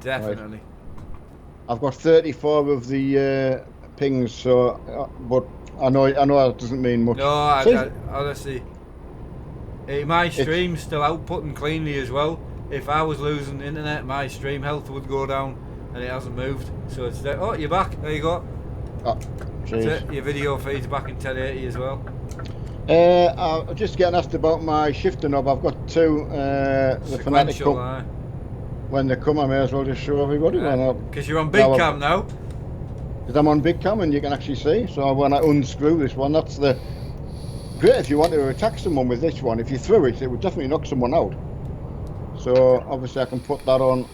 S1: Definitely.
S2: Right. I've got 34 of the pings, so but I know that doesn't mean much.
S1: No, I honestly, my stream's still outputting cleanly as well. If I was losing internet, my stream health would go down, and it hasn't moved. So it's there. Oh, you're back. There you go.
S2: Oh,
S1: that's it. Your video feed's back in 1080 as well.
S2: I'm just getting asked about my shifter knob. I've got 2. The Fanatic when they come, I may as well just show everybody.
S1: Because you're on big cam now.
S2: Because I'm on big cam and you can actually see. So when I unscrew this one, that's the great if you want to attack someone with this one. If you threw it, it would definitely knock someone out. So obviously I can put that on.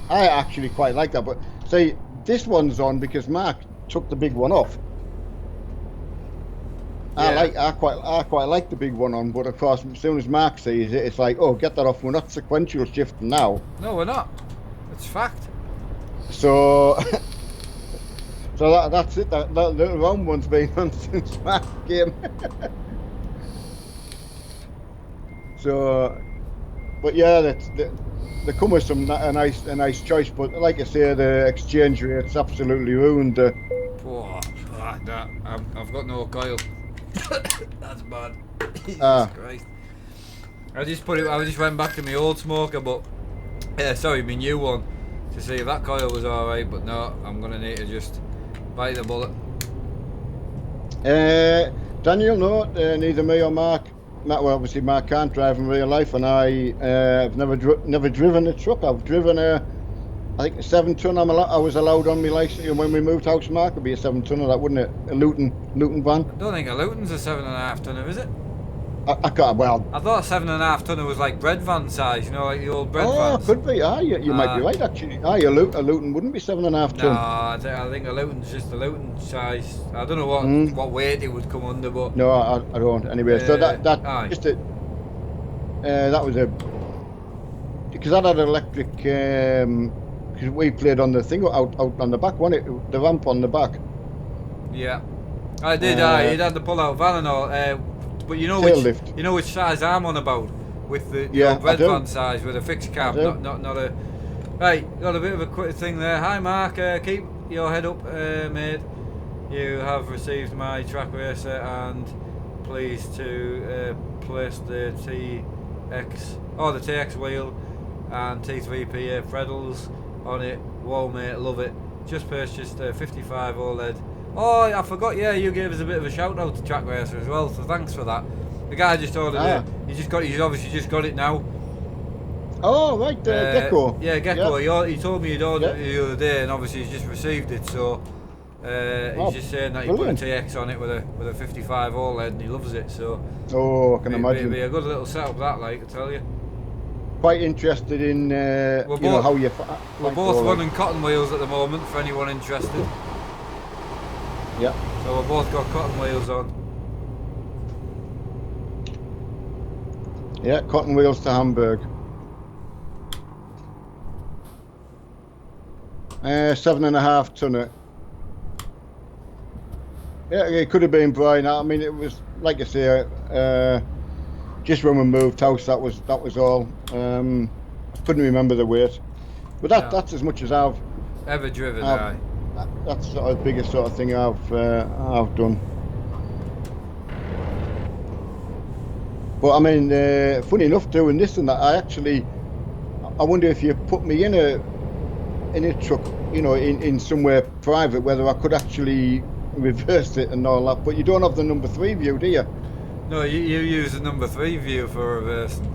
S2: I actually quite like that, but see, this one's on because Mark took the big one off. Yeah. I quite like the big one on, but of course as soon as Mark sees it, it's like, oh, get that off. We're not sequential shifting now.
S1: No, we're not. It's fact.
S2: So, that's it. That little round one's been on since Mark came. So, but yeah, they come with a nice choice. But like I say, the exchange rate's absolutely ruined.
S1: Oh, I've got no coil. That's bad. Jesus Christ. I just went back to my old smoker, but sorry, my new one, to see if that coil was alright, but no, I'm gonna need to just bite the bullet.
S2: Daniel, no, neither me or Mark. Well, obviously Mark can't drive in real life, and I have never driven a truck. I've driven I think a 7-ton. I was allowed on my license, and when we moved house, Mark, it'd be a 7-tonner, that wouldn't it? A Luton van.
S1: I don't think a Luton's a 7.5 tonner, is it?
S2: I can't. Well,
S1: I thought a 7.5 tonner was like bread van size, you know, like the old bread vans.
S2: Oh, could be. You might be right actually. A Luton wouldn't be 7.5 ton.
S1: No, I think a Luton's just a Luton size. I don't know what weight it would come under, but
S2: no, I don't. Anyway, so that just that was a because that had electric. Because we played on the thing out on the back, wasn't it? The ramp on the back.
S1: Yeah, I did. It had the pull-out van and all. But you know which size I'm on about with the bread van size with a fixed cab, not a. Right, got a bit of a quick thing there. Hi Mark, keep your head up, mate. You have received my track racer and pleased to place the TX wheel and T3PA Freddles on it. Whoa mate, love it. Just purchased a 55 OLED. Oh, I forgot, yeah, you gave us a bit of a shout out to Track Racer as well, so thanks for that. The guy just ordered it. He's obviously just got it now.
S2: Oh, right, Gecko.
S1: Yeah, Gecko. Yeah. He told me he'd ordered it the other day, and obviously he's just received it, so He's just saying that he
S2: brilliant.
S1: put a TX on it with a 55 OLED and he loves it. So
S2: Oh, I can imagine.
S1: It'd be a good little setup that, like I tell you.
S2: Quite interested in how you.
S1: We're both running cotton wheels at the moment for anyone interested.
S2: Yeah.
S1: So we've both got cotton wheels on.
S2: Yeah, cotton wheels to Hamburg. 7.5 tonner. Yeah, it could have been Brian. I mean, it was like I say, just when we moved house, that was all. I couldn't remember the weight, but that's as much as I've
S1: ever driven.
S2: That's sort of the biggest sort of thing I've done. But I mean, funny enough, doing this and that, I wonder if you put me in a truck, in somewhere private, whether I could actually reverse it and all that. But you don't have the number 3 view, do you?
S1: No, you use the number 3 view for reversing.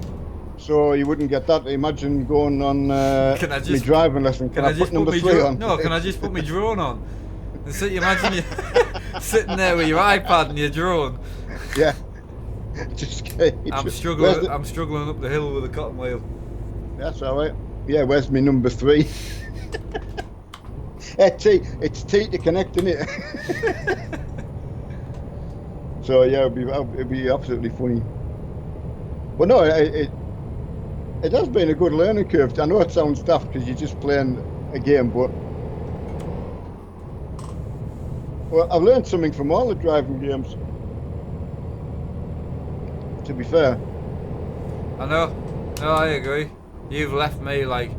S2: So you wouldn't get that. Imagine going on my driving lesson. Can I put number 3 on?
S1: No, can I just put my drone on? And so you imagine you sitting there with your iPad and your drone.
S2: Yeah. I'm
S1: struggling up the hill with a cotton wheel.
S2: That's all right. Yeah, where's my number 3? It's T to connect, isn't it? So yeah, it'd be absolutely funny. But no, it has been a good learning curve. I know it sounds daft because you're just playing a game, but I've learned something from all the driving games. To be fair.
S1: I know. No, I agree. You've left me like.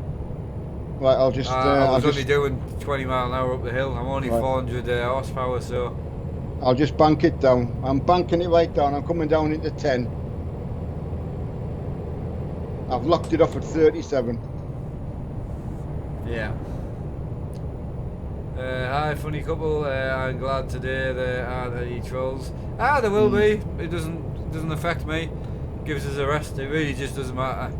S2: Right, I'll just.
S1: I was only doing 20 mile an hour up the hill. I'm only 400 horsepower, so.
S2: I'll just bank it down. I'm banking it right down. I'm coming down into 10. I've locked it off at 37.
S1: Yeah. Hi, funny couple. I'm glad today there aren't any trolls. There will be. It doesn't affect me. Gives us a rest. It really just doesn't matter.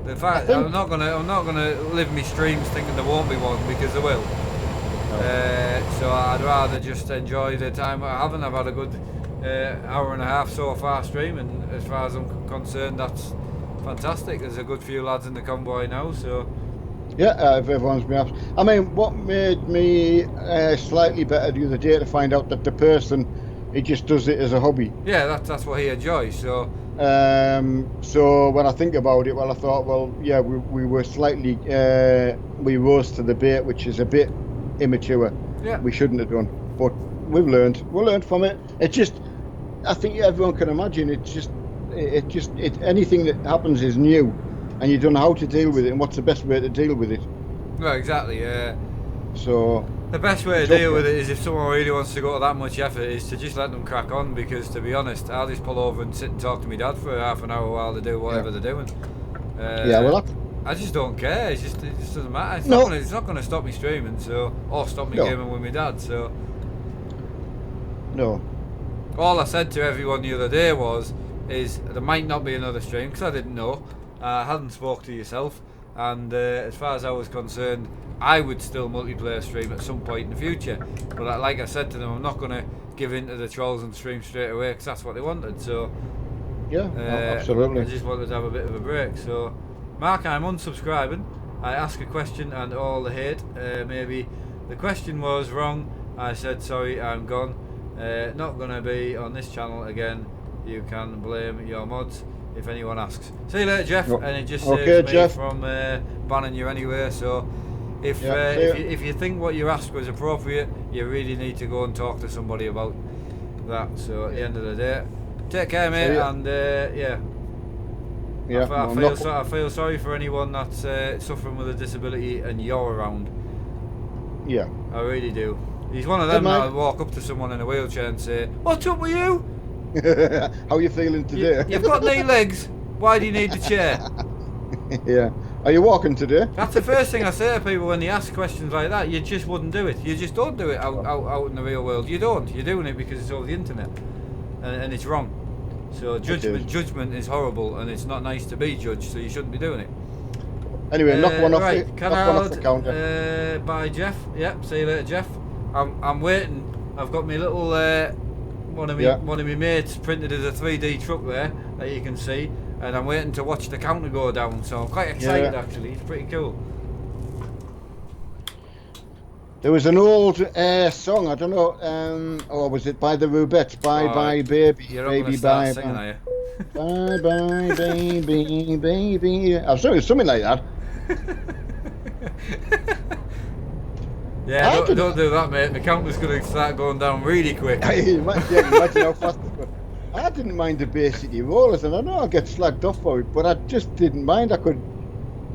S1: The fact I'm not gonna live my streams thinking there won't be one, because there will. So I'd rather just enjoy the time we're having. I've had a good hour and a half so far streaming. As far as I'm concerned, that's fantastic. There's a good few lads in the convoy now, so.
S2: Yeah, if everyone's been up. I mean, what made me slightly better the other day to find out that the person, he just does it as a hobby.
S1: Yeah, that's what he enjoys. So.
S2: So when I think about it, I thought, yeah, we were slightly we rose to the bait, which is a bit immature.
S1: Yeah.
S2: We shouldn't have done, but we've learned. We learned from it. It just, I think everyone can imagine. Anything that happens is new, and you don't know how to deal with it and what's the best way to deal with it.
S1: Well, exactly.
S2: So
S1: the best way to deal with it is, if someone really wants to go to that much effort, is to just let them crack on. Because to be honest, I'll just pull over and sit and talk to my dad for half an hour while they do whatever they're doing. I just don't care. It just doesn't matter. It's not going to stop me streaming, or stop me gaming with my dad. So.
S2: No.
S1: All I said to everyone the other day is there might not be another stream, because I didn't know. I hadn't spoke to yourself, and as far as I was concerned, I would still multiplayer stream at some point in the future. But like I said to them, I'm not going to give in to the trolls and stream straight away, because that's what they wanted. So
S2: yeah, absolutely.
S1: I just wanted to have a bit of a break. So Mark, I'm unsubscribing. I ask a question and all the hate. Maybe the question was wrong. I said sorry, I'm gone. Not going to be on this channel again. You can blame your mods if anyone asks. See you later, Jeff. And it just saves me from banning you anyway. So if you think what you asked was appropriate, you really need to go and talk to somebody about that. So at the end of the day, take care, mate. And I feel sorry for anyone that's suffering with a disability and you're around.
S2: Yeah,
S1: I really do. He's one of them that will walk up to someone in a wheelchair and say, "What's up with you?
S2: How are you feeling today?
S1: You've got no legs. Why do you need the chair?"
S2: Yeah. Are you walking today?
S1: That's the first thing I say to people when they ask questions like that. You just wouldn't do it. You just don't do it out in the real world. You don't. You're doing it because it's over the internet, and it's wrong. So judgment is horrible, and it's not nice to be judged. So you shouldn't be doing it.
S2: Anyway, knock one off the counter.
S1: Bye, Jeff. Yep. See you later, Jeff. I'm waiting. I've got my little one of my mates printed as a 3D truck there that you can see, and I'm waiting to watch the counter go down. So I'm quite excited actually. It's pretty cool.
S2: There was an old song, I don't know, or was it by the Rubettes? Bye bye baby,
S1: you're
S2: baby
S1: bye
S2: bye.
S1: Singing, are you?
S2: Bye bye baby, baby. I'm sure it was something like that.
S1: Yeah, don't do that, mate. The counter's going to start going down really quick.
S2: Imagine how fast it's going. I didn't mind the Bay City Rollers, and I know I get slagged off for it, but I just didn't mind. I could,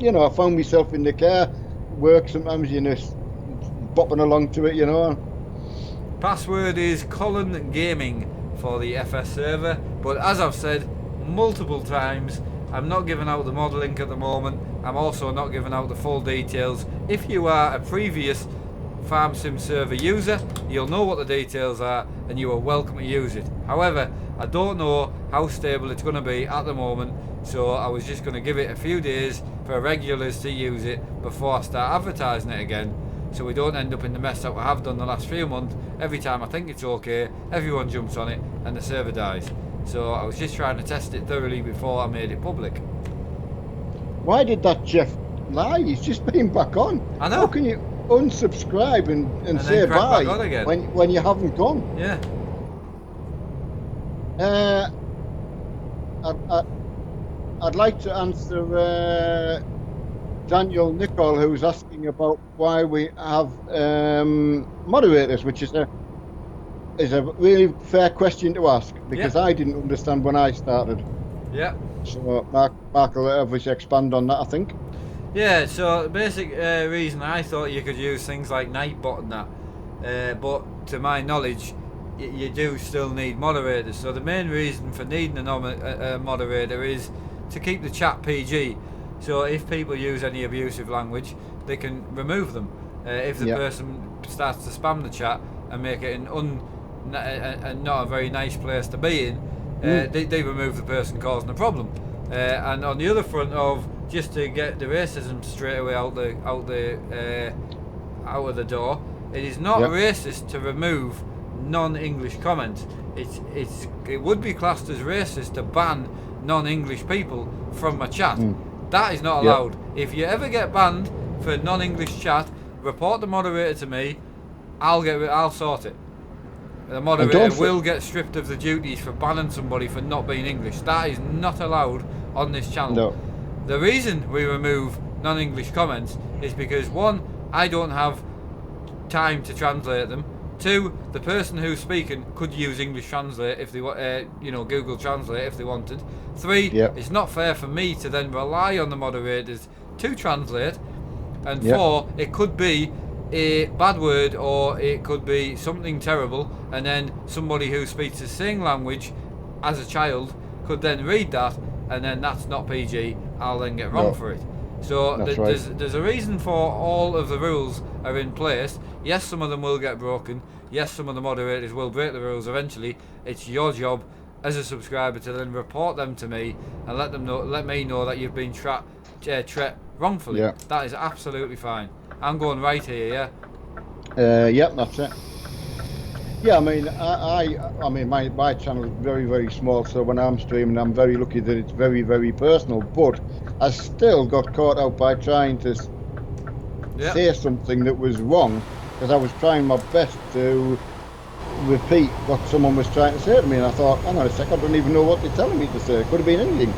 S2: I found myself in the car, work sometimes, bopping along to it,
S1: Password is Colin Gaming for the FS server, but as I've said multiple times, I'm not giving out the mod link at the moment. I'm also not giving out the full details. If you are a previous Farm Sim server user, you'll know what the details are and you are welcome to use it. However, I don't know how stable it's going to be at the moment, so I was just going to give it a few days for regulars to use it before I start advertising it again, so we don't end up in the mess that we have done the last few months. Every time I think it's okay, everyone jumps on it and the server dies. So I was just trying to test it thoroughly before I made it public.
S2: Why did that Jeff lie? He's just been back on.
S1: I know.
S2: How can you unsubscribe and say bye when you haven't gone?
S1: Yeah.
S2: I'd like to answer Daniel Nicol, who's asking about why we have moderators, which is a really fair question to ask, because I didn't understand when I started.
S1: Yeah.
S2: So Mark will obviously expand on that, I think.
S1: Yeah, so the basic reason I thought you could use things like Nightbot and that, but to my knowledge, you do still need moderators. So the main reason for needing a moderator is to keep the chat PG. So if people use any abusive language, they can remove them. If the person starts to spam the chat and make it not a very nice place to be in, they remove the person causing the problem. And on the other front of just to get the racism straight away out of the door, it is not racist to remove non-English comments. It would be classed as racist to ban non-English people from my chat. That is not allowed. If you ever get banned for non-English chat, report the moderator to me. I'll sort it. The moderator will get stripped of the duties for banning somebody for not being English. That is not allowed on this channel.
S2: No.
S1: The reason we remove non-English comments is because, one, I don't have time to translate them. Two, the person who's speaking could use English Translate if they Google Translate if they wanted. Three, it's not fair for me to then rely on the moderators to translate. And four, it could be a bad word or it could be something terrible, and then somebody who speaks the same language as a child could then read that, and then that's not PG. I'll then get wrong for it. So there's a reason for all of the rules are in place. Yes, some of them will get broken. Yes, some of the moderators will break the rules eventually. It's your job as a subscriber to then report them to me and let me know that you've been treated wrongfully. That is absolutely fine. I'm going right here,
S2: that's it. Yeah, I mean, I mean, my channel is very, very small, so when I'm streaming, I'm very lucky that it's very, very personal. But I still got caught out by trying to say something that was wrong, because I was trying my best to repeat what someone was trying to say to me, and I thought, hang on a sec, I don't even know what they're telling me to say. It could have been anything.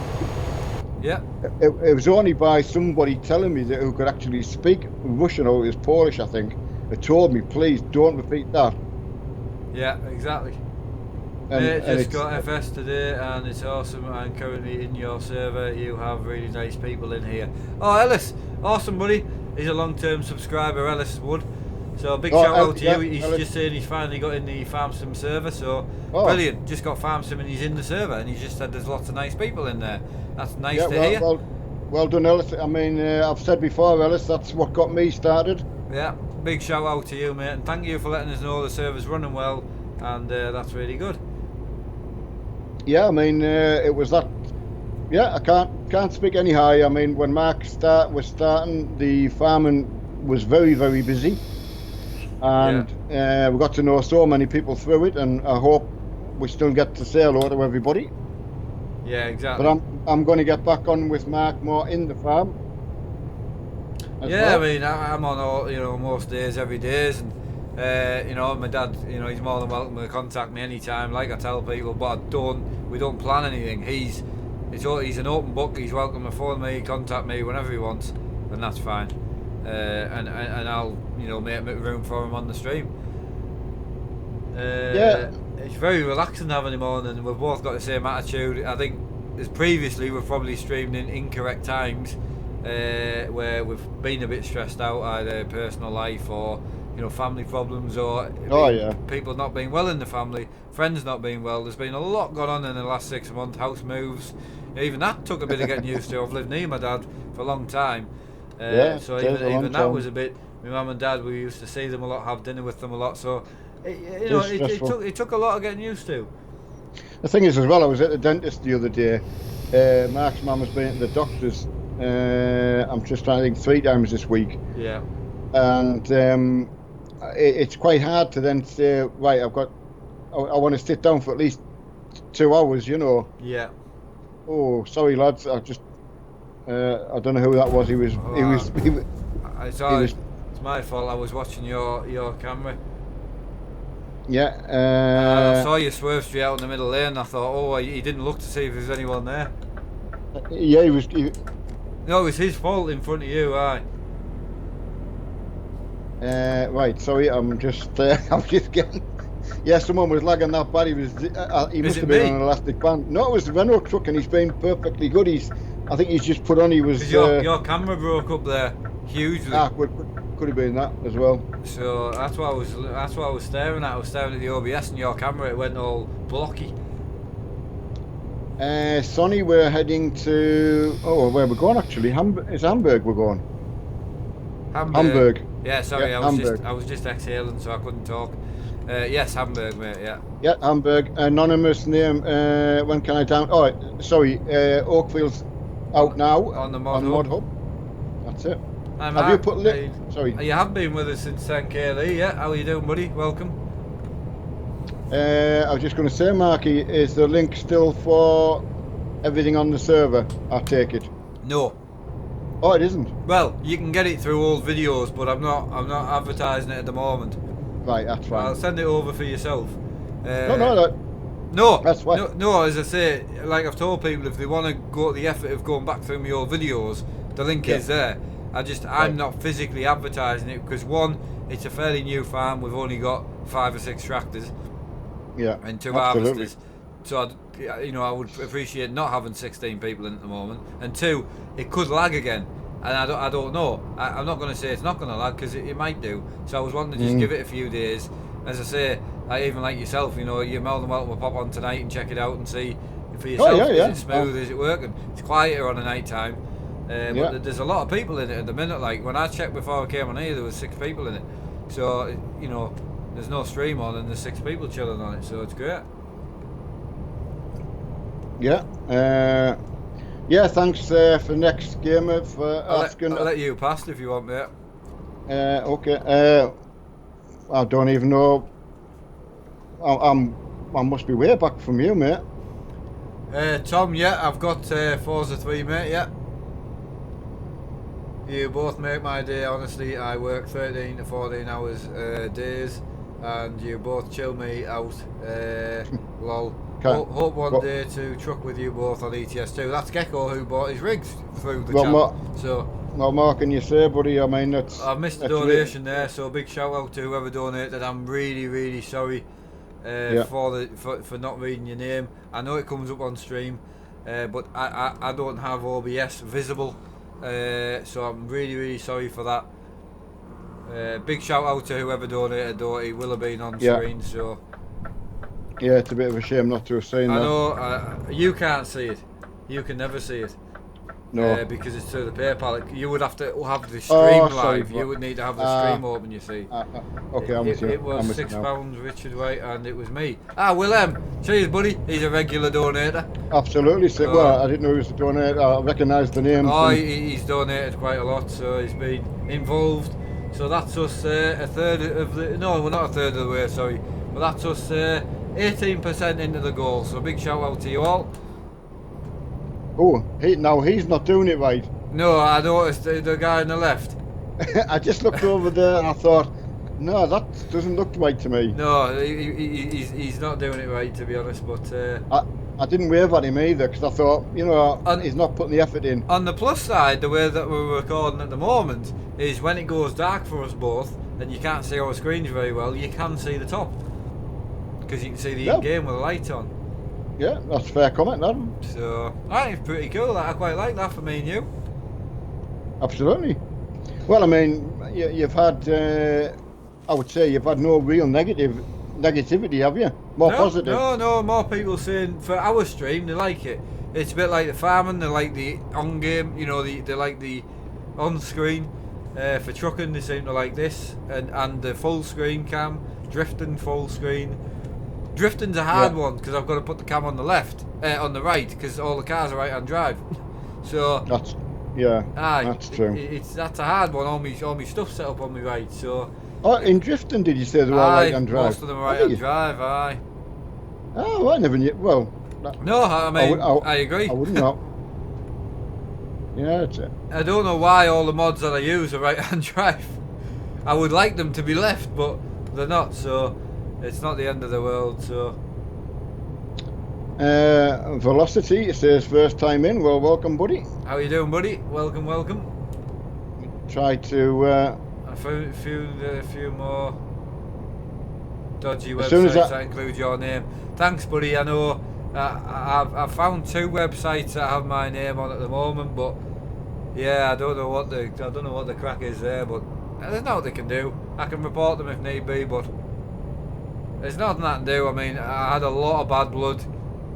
S1: Yeah.
S2: It was only by somebody telling me that who could actually speak Russian, or it was Polish, I think, that told me, please don't repeat that.
S1: Yeah, exactly.
S2: And
S1: just got FS today and it's awesome. I'm currently in your server. You have really nice people in here. Oh, Ellis, awesome buddy. He's a long-term subscriber, Ellis Wood. So big shout out to you. He's just saying he's finally got in the Farm Sim server, so brilliant. Just got Farm Sim and he's in the server, and he's just said there's lots of nice people in there. That's nice to hear.
S2: Well done, Ellis. I mean, I've said before, Ellis, that's what got me started.
S1: Yeah, big shout out to you, mate, and thank you for letting us know the server's running well, and that's really good.
S2: Yeah, I mean, it was that. Yeah, I can't speak any higher. I mean, when Mark was starting, the farming was very, very busy, and we got to know so many people through it, and I hope we still get to say hello to everybody.
S1: Yeah, exactly.
S2: But I'm going to get back on with Mark more in the farm.
S1: Yeah,
S2: well.
S1: I mean, I'm on all, most days, every days, and my dad, he's more than welcome to contact me anytime. Like I tell people, but we don't plan anything. He's an open book. He's welcome to phone me, contact me whenever he wants, and that's fine. And I'll make room for him on the stream.
S2: Yeah.
S1: It's very relaxing having him on, and we've both got the same attitude. I think as previously we've probably streamed in incorrect times, where we've been a bit stressed out, either personal life or family problems, or people not being well in the family, friends not being well. There's been a lot going on in the last 6 months, house moves. Even that took a bit of getting used to. I've lived near my dad for a long time, so even that was a bit. My mum and dad, we used to see them a lot, have dinner with them a lot, so it took a lot of getting used to.
S2: The thing is, as well, I was at the dentist the other day. Mark's mum has been at the doctor's. I'm just trying to think 3 times this week.
S1: Yeah.
S2: And it's quite hard to then say, right, I want to sit down for at least 2 hours,
S1: Yeah.
S2: Oh, sorry lads, I don't know who that was.
S1: It's my fault. I was watching your camera.
S2: Yeah.
S1: I saw you swerve straight out in the middle lane. I thought, he didn't look to see if there was anyone there.
S2: Yeah, he was.
S1: No, it was his fault in front of you, aye.
S2: Right, sorry, I'm just getting. Yeah, someone was lagging that bad. He must have been on an elastic band. No, it was the Renault truck, and he's been perfectly good. I think he's just put on. He was.
S1: Your camera broke up there hugely.
S2: Could have been that as well.
S1: So that's what I was staring at. I was staring at the OBS and your camera. It went all blocky.
S2: Sonny, we're heading to. Oh, where we're going actually? It's Hamburg. We're going. Hamburg.
S1: Yeah, sorry,
S2: yeah,
S1: I was just exhaling, so I couldn't talk. Yes, Hamburg, mate. Yeah.
S2: Yeah, Hamburg. Anonymous name. When can I down? Oh, sorry. Oakfield's out now
S1: on the mod hub.
S2: That's it.
S1: Hi,
S2: Have you put Sorry.
S1: You have been with us since 10k, Lee. Yeah. How are you doing, buddy? Welcome.
S2: I was just going to say, Marky, is the link still for everything on the server? I take it.
S1: No.
S2: Oh, it isn't.
S1: Well, you can get it through old videos, but I'm not advertising it at the moment.
S2: Right, that's fine.
S1: I'll send it over for yourself.
S2: No, that's fine.
S1: No, as I say, like I've told people, if they want to go to the effort of going back through my old videos, the link is there. I'm not physically advertising it because one, it's a fairly new farm. We've only got 5 or 6 tractors.
S2: Yeah.
S1: And 2 harvesters. So I would appreciate not having 16 people in at the moment. And 2, it could lag again, and I don't know. I'm not going to say it's not going to lag because it might do. So I was wanting to just give it a few days. As I say, even like yourself, you're more than welcome to pop on tonight and check it out and see for yourself. Is it smooth? Is it working? It's quieter on a night time. But there's a lot of people in it at the minute. Like when I checked before I came on here, there was 6 people in it. So there's no stream on and there's 6 people chilling on it. So it's great.
S2: Yeah. Thanks for next gamer for asking.
S1: I'll let you pass if you want, mate.
S2: Okay. I don't even know. I must be way back from you, mate.
S1: Tom, yeah, I've got Forza 3, mate. Yeah. You both make my day. Honestly, I work 13 to 14 hours days, and you both chill me out. Lol. Hope one day to truck with you both on ETS2. That's Gecko who bought his rigs through the chat.
S2: Well, Mark, can you say, buddy? I mean,
S1: I've missed the donation there, so big shout out to whoever donated. I'm really, really sorry for not reading your name. I know it comes up on stream, but I don't have OBS visible, so I'm really, really sorry for that. Big shout out to whoever donated, though. He will have been on screen, so.
S2: Yeah, it's a bit of a shame not to have seen that.
S1: I know, you can't see it. You can never see it.
S2: No.
S1: Because it's through the PayPal. You would have to have the stream live. You would need to have the stream open, you see.
S2: Okay, I'm with you.
S1: It was £6, Richard White, and it was me. Willem. Cheers, buddy. He's a regular donator.
S2: Absolutely. Well, I didn't know he was a donator. I recognised the name.
S1: He's donated quite a lot, so he's been involved. So that's us a third of the. No, we're not a third of the way. Sorry, but that's us 18% into the goal. So big shout out to you all.
S2: Oh, now he's not doing it right.
S1: No, I noticed the guy on the left.
S2: I just looked over there and I thought, no, that doesn't look right to me.
S1: No, he's not doing it right, to be honest. But
S2: I didn't wave at him either because I thought, he's not putting the effort in.
S1: on the plus side, the way that we're recording at the moment is when it goes dark for us both and you can't see our screens very well, you can see the top because you can see the in-game with the light on.
S2: Yeah, that's a fair comment, that.
S1: So, that is pretty cool. I quite like that for me and you.
S2: Absolutely. Well, I mean, you've had, I would say, you've had no real negativity, have you? More positive.
S1: No, more people saying for our stream they like it. It's a bit like the farming, they like the on-game, they like the on-screen. For trucking, they seem to like this, and the full screen cam, drifting full screen. Drifting's a hard one because I've got to put the cam on the left, on the right, because all the cars are right-hand drive. So
S2: that's true.
S1: That's a hard one. All my stuff's set up on my right. So.
S2: Oh, in drifting, did you say they were all right-hand drive?
S1: Most of them are right-hand drive. Aye.
S2: Oh, I never knew. Well.
S1: No, I mean, I agree.
S2: I wouldn't know. Yeah, that's it.
S1: I don't know why all the mods that I use are right-hand drive. I would like them to be left, but they're not. So. It's not the end of the world, so.
S2: Velocity, it says first time in. Well, welcome, buddy.
S1: How you doing, buddy? Welcome.
S2: Try to.
S1: I found a few more dodgy websites that include your name. Thanks, buddy. I know I've found 2 websites that have my name on at the moment, but yeah, I don't know what the crack is there, but there's nothing they can do. I can report them if need be, but. There's nothing I can do. I mean, I had a lot of bad blood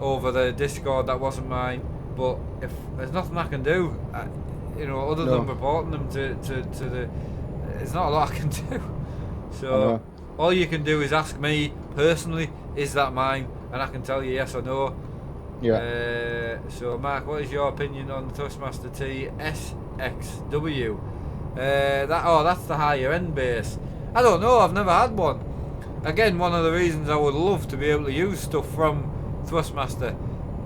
S1: over the Discord that wasn't mine, but if there's nothing I can do, other than reporting them to the, there's not a lot I can do. So all you can do is ask me personally, is that mine, and I can tell you yes or no.
S2: Yeah.
S1: So Mark, what is your opinion on the Thrustmaster T SXW? That's the higher end base. I don't know. I've never had one. Again, one of the reasons I would love to be able to use stuff from Thrustmaster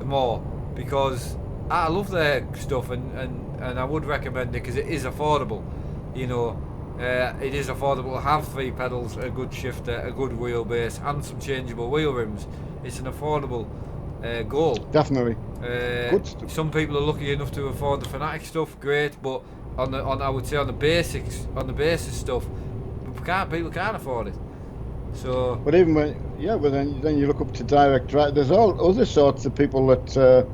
S1: more, because I love their stuff and I would recommend it because it is affordable. It is affordable to have 3 pedals, a good shifter, a good wheelbase, and some changeable wheel rims. It's an affordable goal.
S2: Definitely. Good stuff.
S1: Some people are lucky enough to afford the Fanatic stuff, great, but I would say on the basics, on the basis stuff, people can't afford it. So,
S2: but even then you look up to direct drive. There's all other sorts of people that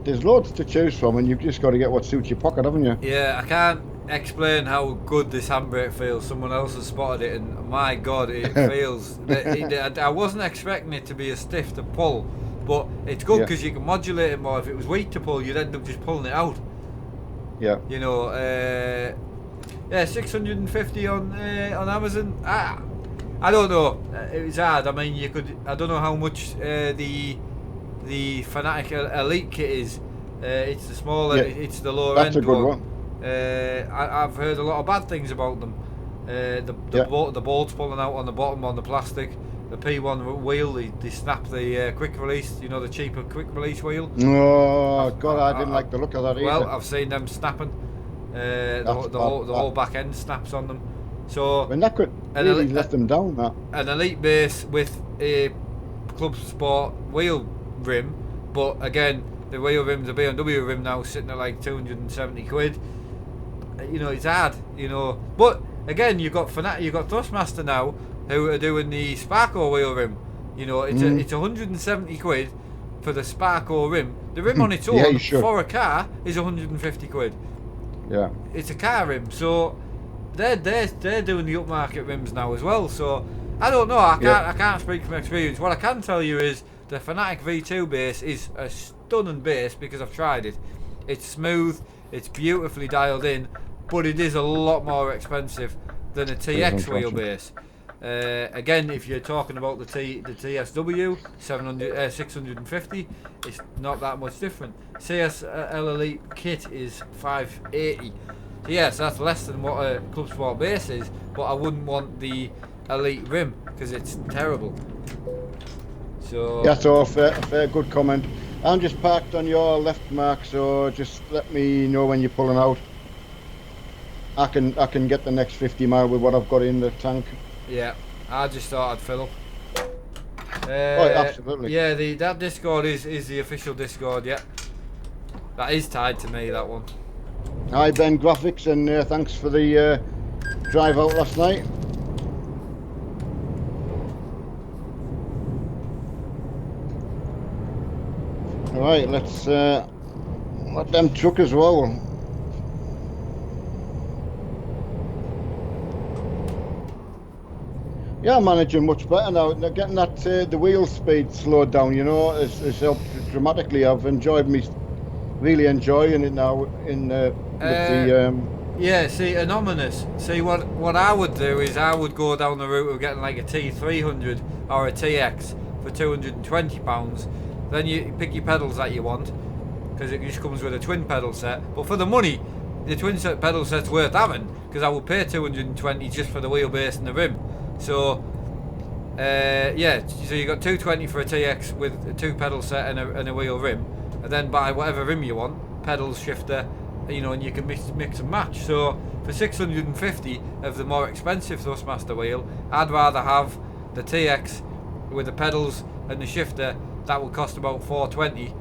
S2: there's loads to choose from, and you've just got to get what suits your pocket, haven't you?
S1: Yeah, I can't explain how good this handbrake feels. Someone else has spotted it, and my God, it feels. I wasn't expecting it to be as stiff to pull, but it's good because you can modulate it more. If it was weak to pull, you'd end up just pulling it out.
S2: Yeah.
S1: 650 on Amazon. I don't know. It was hard. I mean, I don't know how much the Fanatic Elite kit is. It's the smaller. It's the lower end.
S2: That's a good one.
S1: I've heard a lot of bad things about them. The bolts pulling out on the bottom on the plastic. The P1 wheel, they snap the quick release. The cheaper quick release wheel.
S2: Oh God, I didn't like the look of that either.
S1: Well, I've seen them snapping. The whole back end snaps on them. So
S2: when that could really let them down. That
S1: an Elite base with a Club Sport wheel rim, but again the wheel rim's a BMW rim now, sitting at like 270 quid. It's hard. But again, you've got Thrustmaster now who are doing the Sparko wheel rim. It's 170 quid for the Sparko rim. The rim on its own for a car is 150 quid.
S2: Yeah,
S1: it's a car rim, so. They're doing the upmarket rims now as well, so I don't know. I can't speak from experience. What I can tell you is the Fanatic V2 base is a stunning base because I've tried it. It's smooth, it's beautifully dialed in, but it is a lot more expensive than a TX wheelbase. Again, if you're talking about the TSW 650, it's not that much different. CSL Elite kit is 580. So yes, that's less than what a Club Sport base is, but I wouldn't want the elite rim because it's terrible. So
S2: Yeah, so a fair good comment. I'm just parked on your left, Mark, so just let me know when you're pulling out. I can get the next 50 mile with what I've got in the tank.
S1: yeah, I just thought I'd fill up.
S2: Oh, absolutely.
S1: Yeah, that Discord is the official Discord. Yeah, that is tied to me. That one.
S2: Hi Ben Graphics, and thanks for the drive out last night. All right, let's let them truck as well. Yeah, I'm managing much better now. Getting that the wheel speed slowed down, you know, has helped dramatically. I've really enjoying it now with the
S1: Yeah, see, Anonymous. See, what I would do is I would go down the route of getting like a T300 or a TX for £220. Then you pick your pedals that you want, because it just comes with a twin pedal set. But for the money, the twin set pedal set's worth having, because I would pay 220 just for the wheelbase and the rim. So, yeah, so you got 220 for a TX with a 2 pedal set and a wheel rim, and then buy whatever rim you want, pedals, shifter, you know, and you can mix and match. So for 650 of the more expensive Thrustmaster wheel, I'd rather have the TX with the pedals and the shifter. That will cost about 420.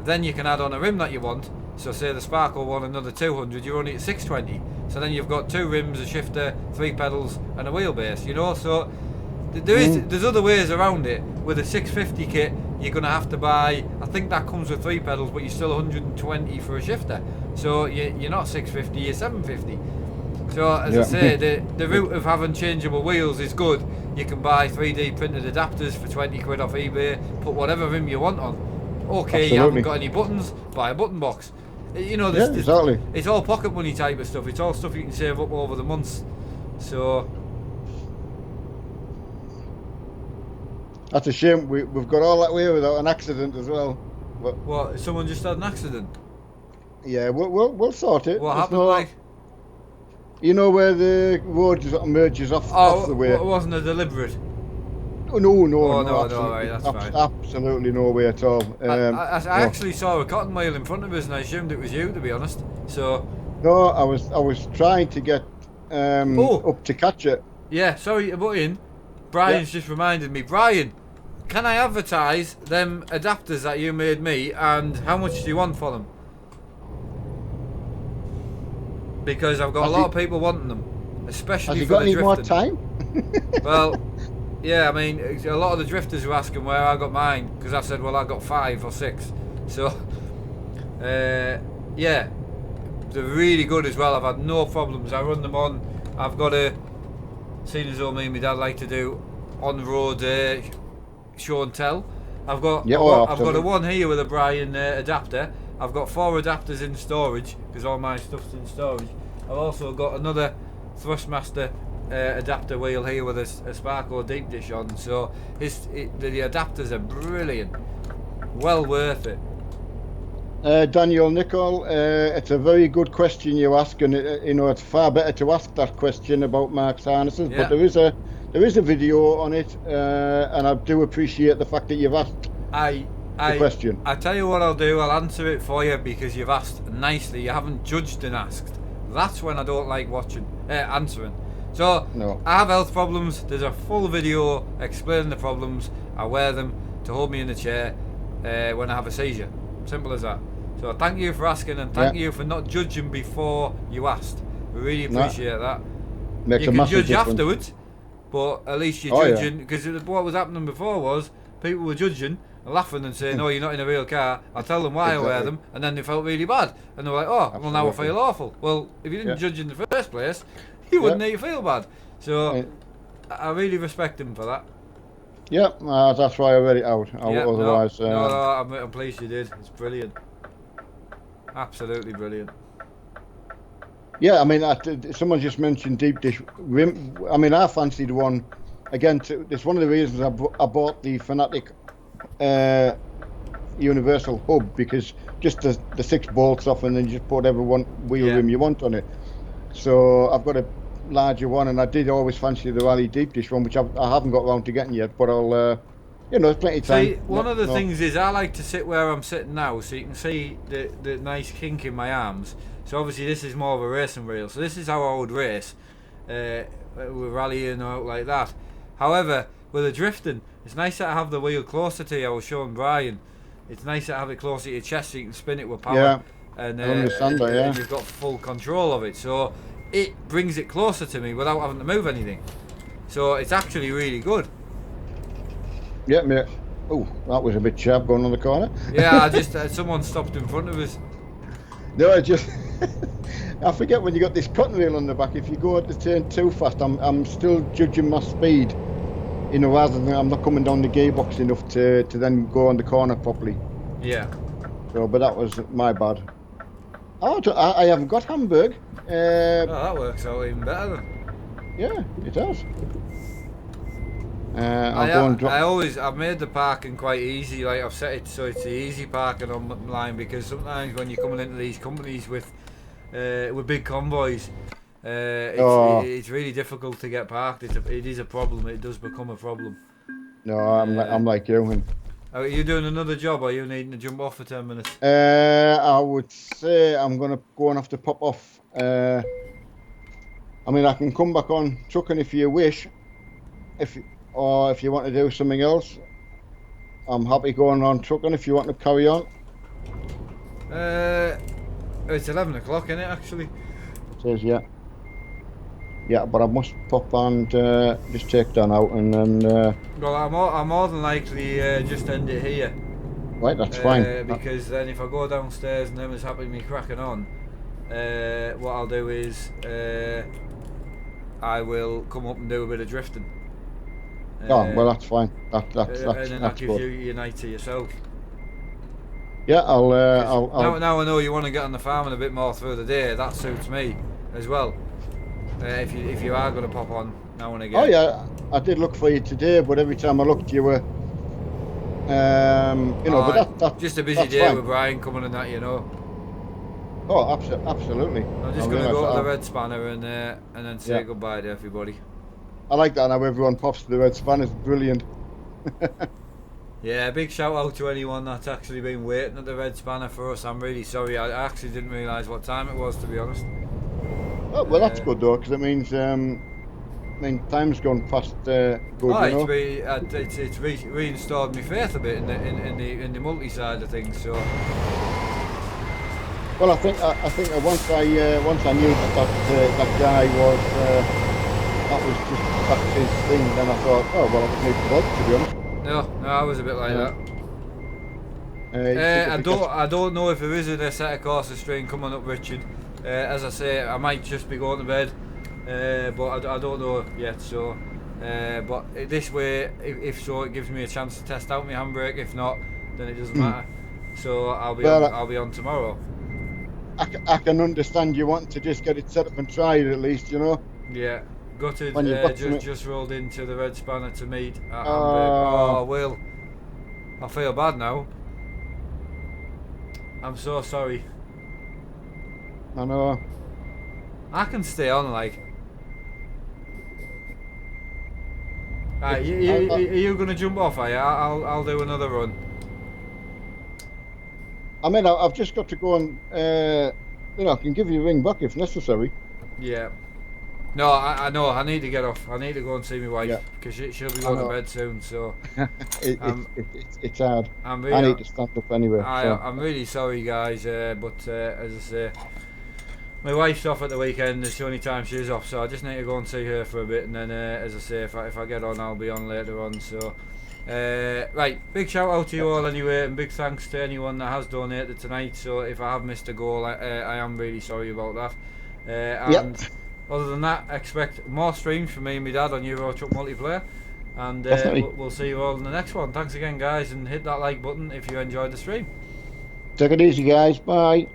S1: Then you can add on a rim that you want. So say the Sparkle one, another 200, you're only at 620. So then you've got 2 rims, a shifter, 3 pedals and a wheelbase, you know. So there's other ways around it. With a 650 kit, you're going to have to buy, I think that comes with 3 pedals, but you're still 120 for a shifter. So you're not 650, you're 750. So as I say, the route of having changeable wheels is good. You can buy 3D printed adapters for 20 quid off eBay, put whatever rim you want on. Okay,
S2: Absolutely.
S1: you haven't got any buttons, buy a button box. You know,
S2: exactly.
S1: It's all pocket money type of stuff. It's all stuff you can save up over the months. So
S2: that's a shame. We've got all that way without an accident as well. But
S1: what? Someone just had an accident.
S2: Yeah, we'll sort it.
S1: What
S2: There's
S1: happened? Like,
S2: you know where the road just merges off the way?
S1: It wasn't a deliberate.
S2: Oh, no,
S1: Right, that's fine.
S2: Absolutely no way at all.
S1: I actually saw a cotton wheel in front of us, and I assumed it was you, to be honest. So.
S2: No, I was trying to get up to catch it.
S1: Yeah, sorry to butt in. Brian's just reminded me. Brian, can I advertise them adapters that you made me, and how much do you want for them? Because I've got a lot of people wanting them, especially for the drifting.
S2: Has he got any more time?
S1: Well, yeah, I mean, a lot of the drifters were asking where I got mine, because I said, well, I got 5 or 6. So, yeah, they're really good as well. I've had no problems. I run them on. I've got seeing as though me and my dad like to do on-road show and tell. I've got a one here with a Brian adapter. I've got 4 adapters in storage because all my stuff's in storage. I've also got another Thrustmaster adapter wheel here with a Sparkle deep dish on. So the adapters are brilliant. Well worth it.
S2: Daniel Nicol, it's a very good question you ask, and it's far better to ask that question about Mark's harnesses. Yeah. But there is a video on it, and I do appreciate the fact that you've asked the question.
S1: I tell you what I'll do. I'll answer it for you because you've asked nicely. You haven't judged and asked. That's when I don't like answering. So no. I have health problems. There's a full video explaining the problems. I wear them to hold me in the chair when I have a seizure. Simple as that. So thank you for asking, and thank you for not judging before you asked. We really appreciate that.
S2: Makes
S1: you can judge
S2: difference.
S1: Afterwards, but at least you're judging, because what was happening before was people were judging and laughing and saying, "Oh, you're not in a real car." I tell them why I wear them, and then they felt really bad, and they're like, "Oh, Absolutely. Well now I feel awful." Well, if you didn't judge in the first place, you wouldn't make you feel bad. So I really respect them for that.
S2: Yeah, that's why I read it out. Otherwise,
S1: I'm pleased you did. It's brilliant. Absolutely brilliant.
S2: Yeah, I mean, someone just mentioned deep dish rim. I mean, I fancied one. Again, it's one of the reasons I bought the Fanatic Universal Hub, because just the 6 bolts off, and then you just put whatever wheel rim you want on it. So I've got a larger one, and I did always fancy the Rally Deep Dish one, which I haven't got around to getting yet. But I'll, there's plenty of time.
S1: See, one of the things is I like to sit where I'm sitting now, so you can see the nice kink in my arms. So obviously this is more of a racing wheel. So this is how I would race, with rallying or out like that. However, with the drifting, it's nice to have the wheel closer to you. I was showing Brian. It's nice to have it closer to your chest so you can spin it with power.
S2: Yeah,
S1: and,
S2: I understand that, yeah.
S1: and you've got full control of it. So it brings it closer to me without having to move anything. So it's actually really good.
S2: Yeah, mate. Oh, that was a bit sharp going on the corner.
S1: Yeah, I just someone stopped in front of us.
S2: No, I just I forget when you got this cotton wheel on the back. If you go at the turn too fast, I'm still judging my speed. Rather than I'm not coming down the gearbox enough to then go on the corner properly.
S1: Yeah.
S2: So, but that was my bad. I haven't got Hamburg.
S1: Oh, that works out even better then.
S2: Yeah, it does.
S1: I've made the parking quite easy. Like I've set it so it's the easy parking online, because sometimes when you're coming into these companies with big convoys, it's really difficult to get parked. It is a problem. It does become a problem.
S2: No, I'm like you. And
S1: are you doing another job, or are you needing to jump off for 10 minutes?
S2: I would say I'm gonna go and have to pop off. I mean, I can come back on trucking if you wish, if you want to do something else. I'm happy going on trucking if you want to carry on.
S1: It's 11 o'clock, isn't it, actually?
S2: It says, yeah. Yeah, but I must pop and just take that out and then...
S1: Well, I'm more than likely just end it here.
S2: Right, that's fine.
S1: Because then if I go downstairs and them is happy with me cracking on, what I'll do is I will come up and do a bit of drifting.
S2: Well, that's fine. That's
S1: and then that gives
S2: good.
S1: you your night to yourself.
S2: Yeah, I'll
S1: Now I know you want to get on the farm and a bit more through the day. That suits me as well. If you are going to pop on now and again.
S2: Oh yeah, I did look for you today, but every time I looked, you were, but that's
S1: just a busy day
S2: fine.
S1: with Brian coming and that,
S2: Oh, absolutely.
S1: I'm just going to go to the Red Spanner and then say goodbye to everybody.
S2: I like that how everyone pops to the Red Spanner. It's brilliant.
S1: Yeah, big shout out to anyone that's actually been waiting at the Red Spanner for us. I'm really sorry. I actually didn't realise what time it was, to be honest.
S2: Oh, well, that's good though, because it means time's gone past good.
S1: It's reinstalled my faith a bit in the multi side of things. So.
S2: Well, I think that once I knew that guy was that was just that's his thing, then I thought, oh well, I don't need to bother, to be honest.
S1: No, I was a bit like that. I don't know if there is a set of courses strain coming up, Richard. As I say, I might just be going to bed, but I don't know yet. So, but this way, if so, it gives me a chance to test out my handbrake. If not, then it doesn't matter. So I'll be on tomorrow.
S2: I can understand you wanting to just get it set up and try it at least,
S1: Yeah, gutted. Just rolled into the Red Spanner to meet at Hamburg. Oh, Will, I feel bad now. I'm so sorry.
S2: I know.
S1: I can stay on, like. Right, are you going to jump off? Are you? I'll do another run.
S2: I mean, I've just got to go and, I can give you a ring back if necessary.
S1: Yeah. No, I know. I need to get off. I need to go and see my wife because she'll be going to bed soon. So
S2: it's hard. I need to stand up anyway.
S1: I'm really sorry, guys. But as I say, my wife's off at the weekend. It's the only time she's off, so I just need to go and see her for a bit. And then, as I say, if I get on, I'll be on later on. So. Right, big shout out to you all anyway, and big thanks to anyone that has donated tonight. So if I have missed a goal, I am really sorry about that. And other than that, expect more streams from me and my dad on Euro Truck Multiplayer, and we'll see you all in the next one. Thanks again, guys, and hit that like button if you enjoyed the stream.
S2: Take it easy, guys. Bye.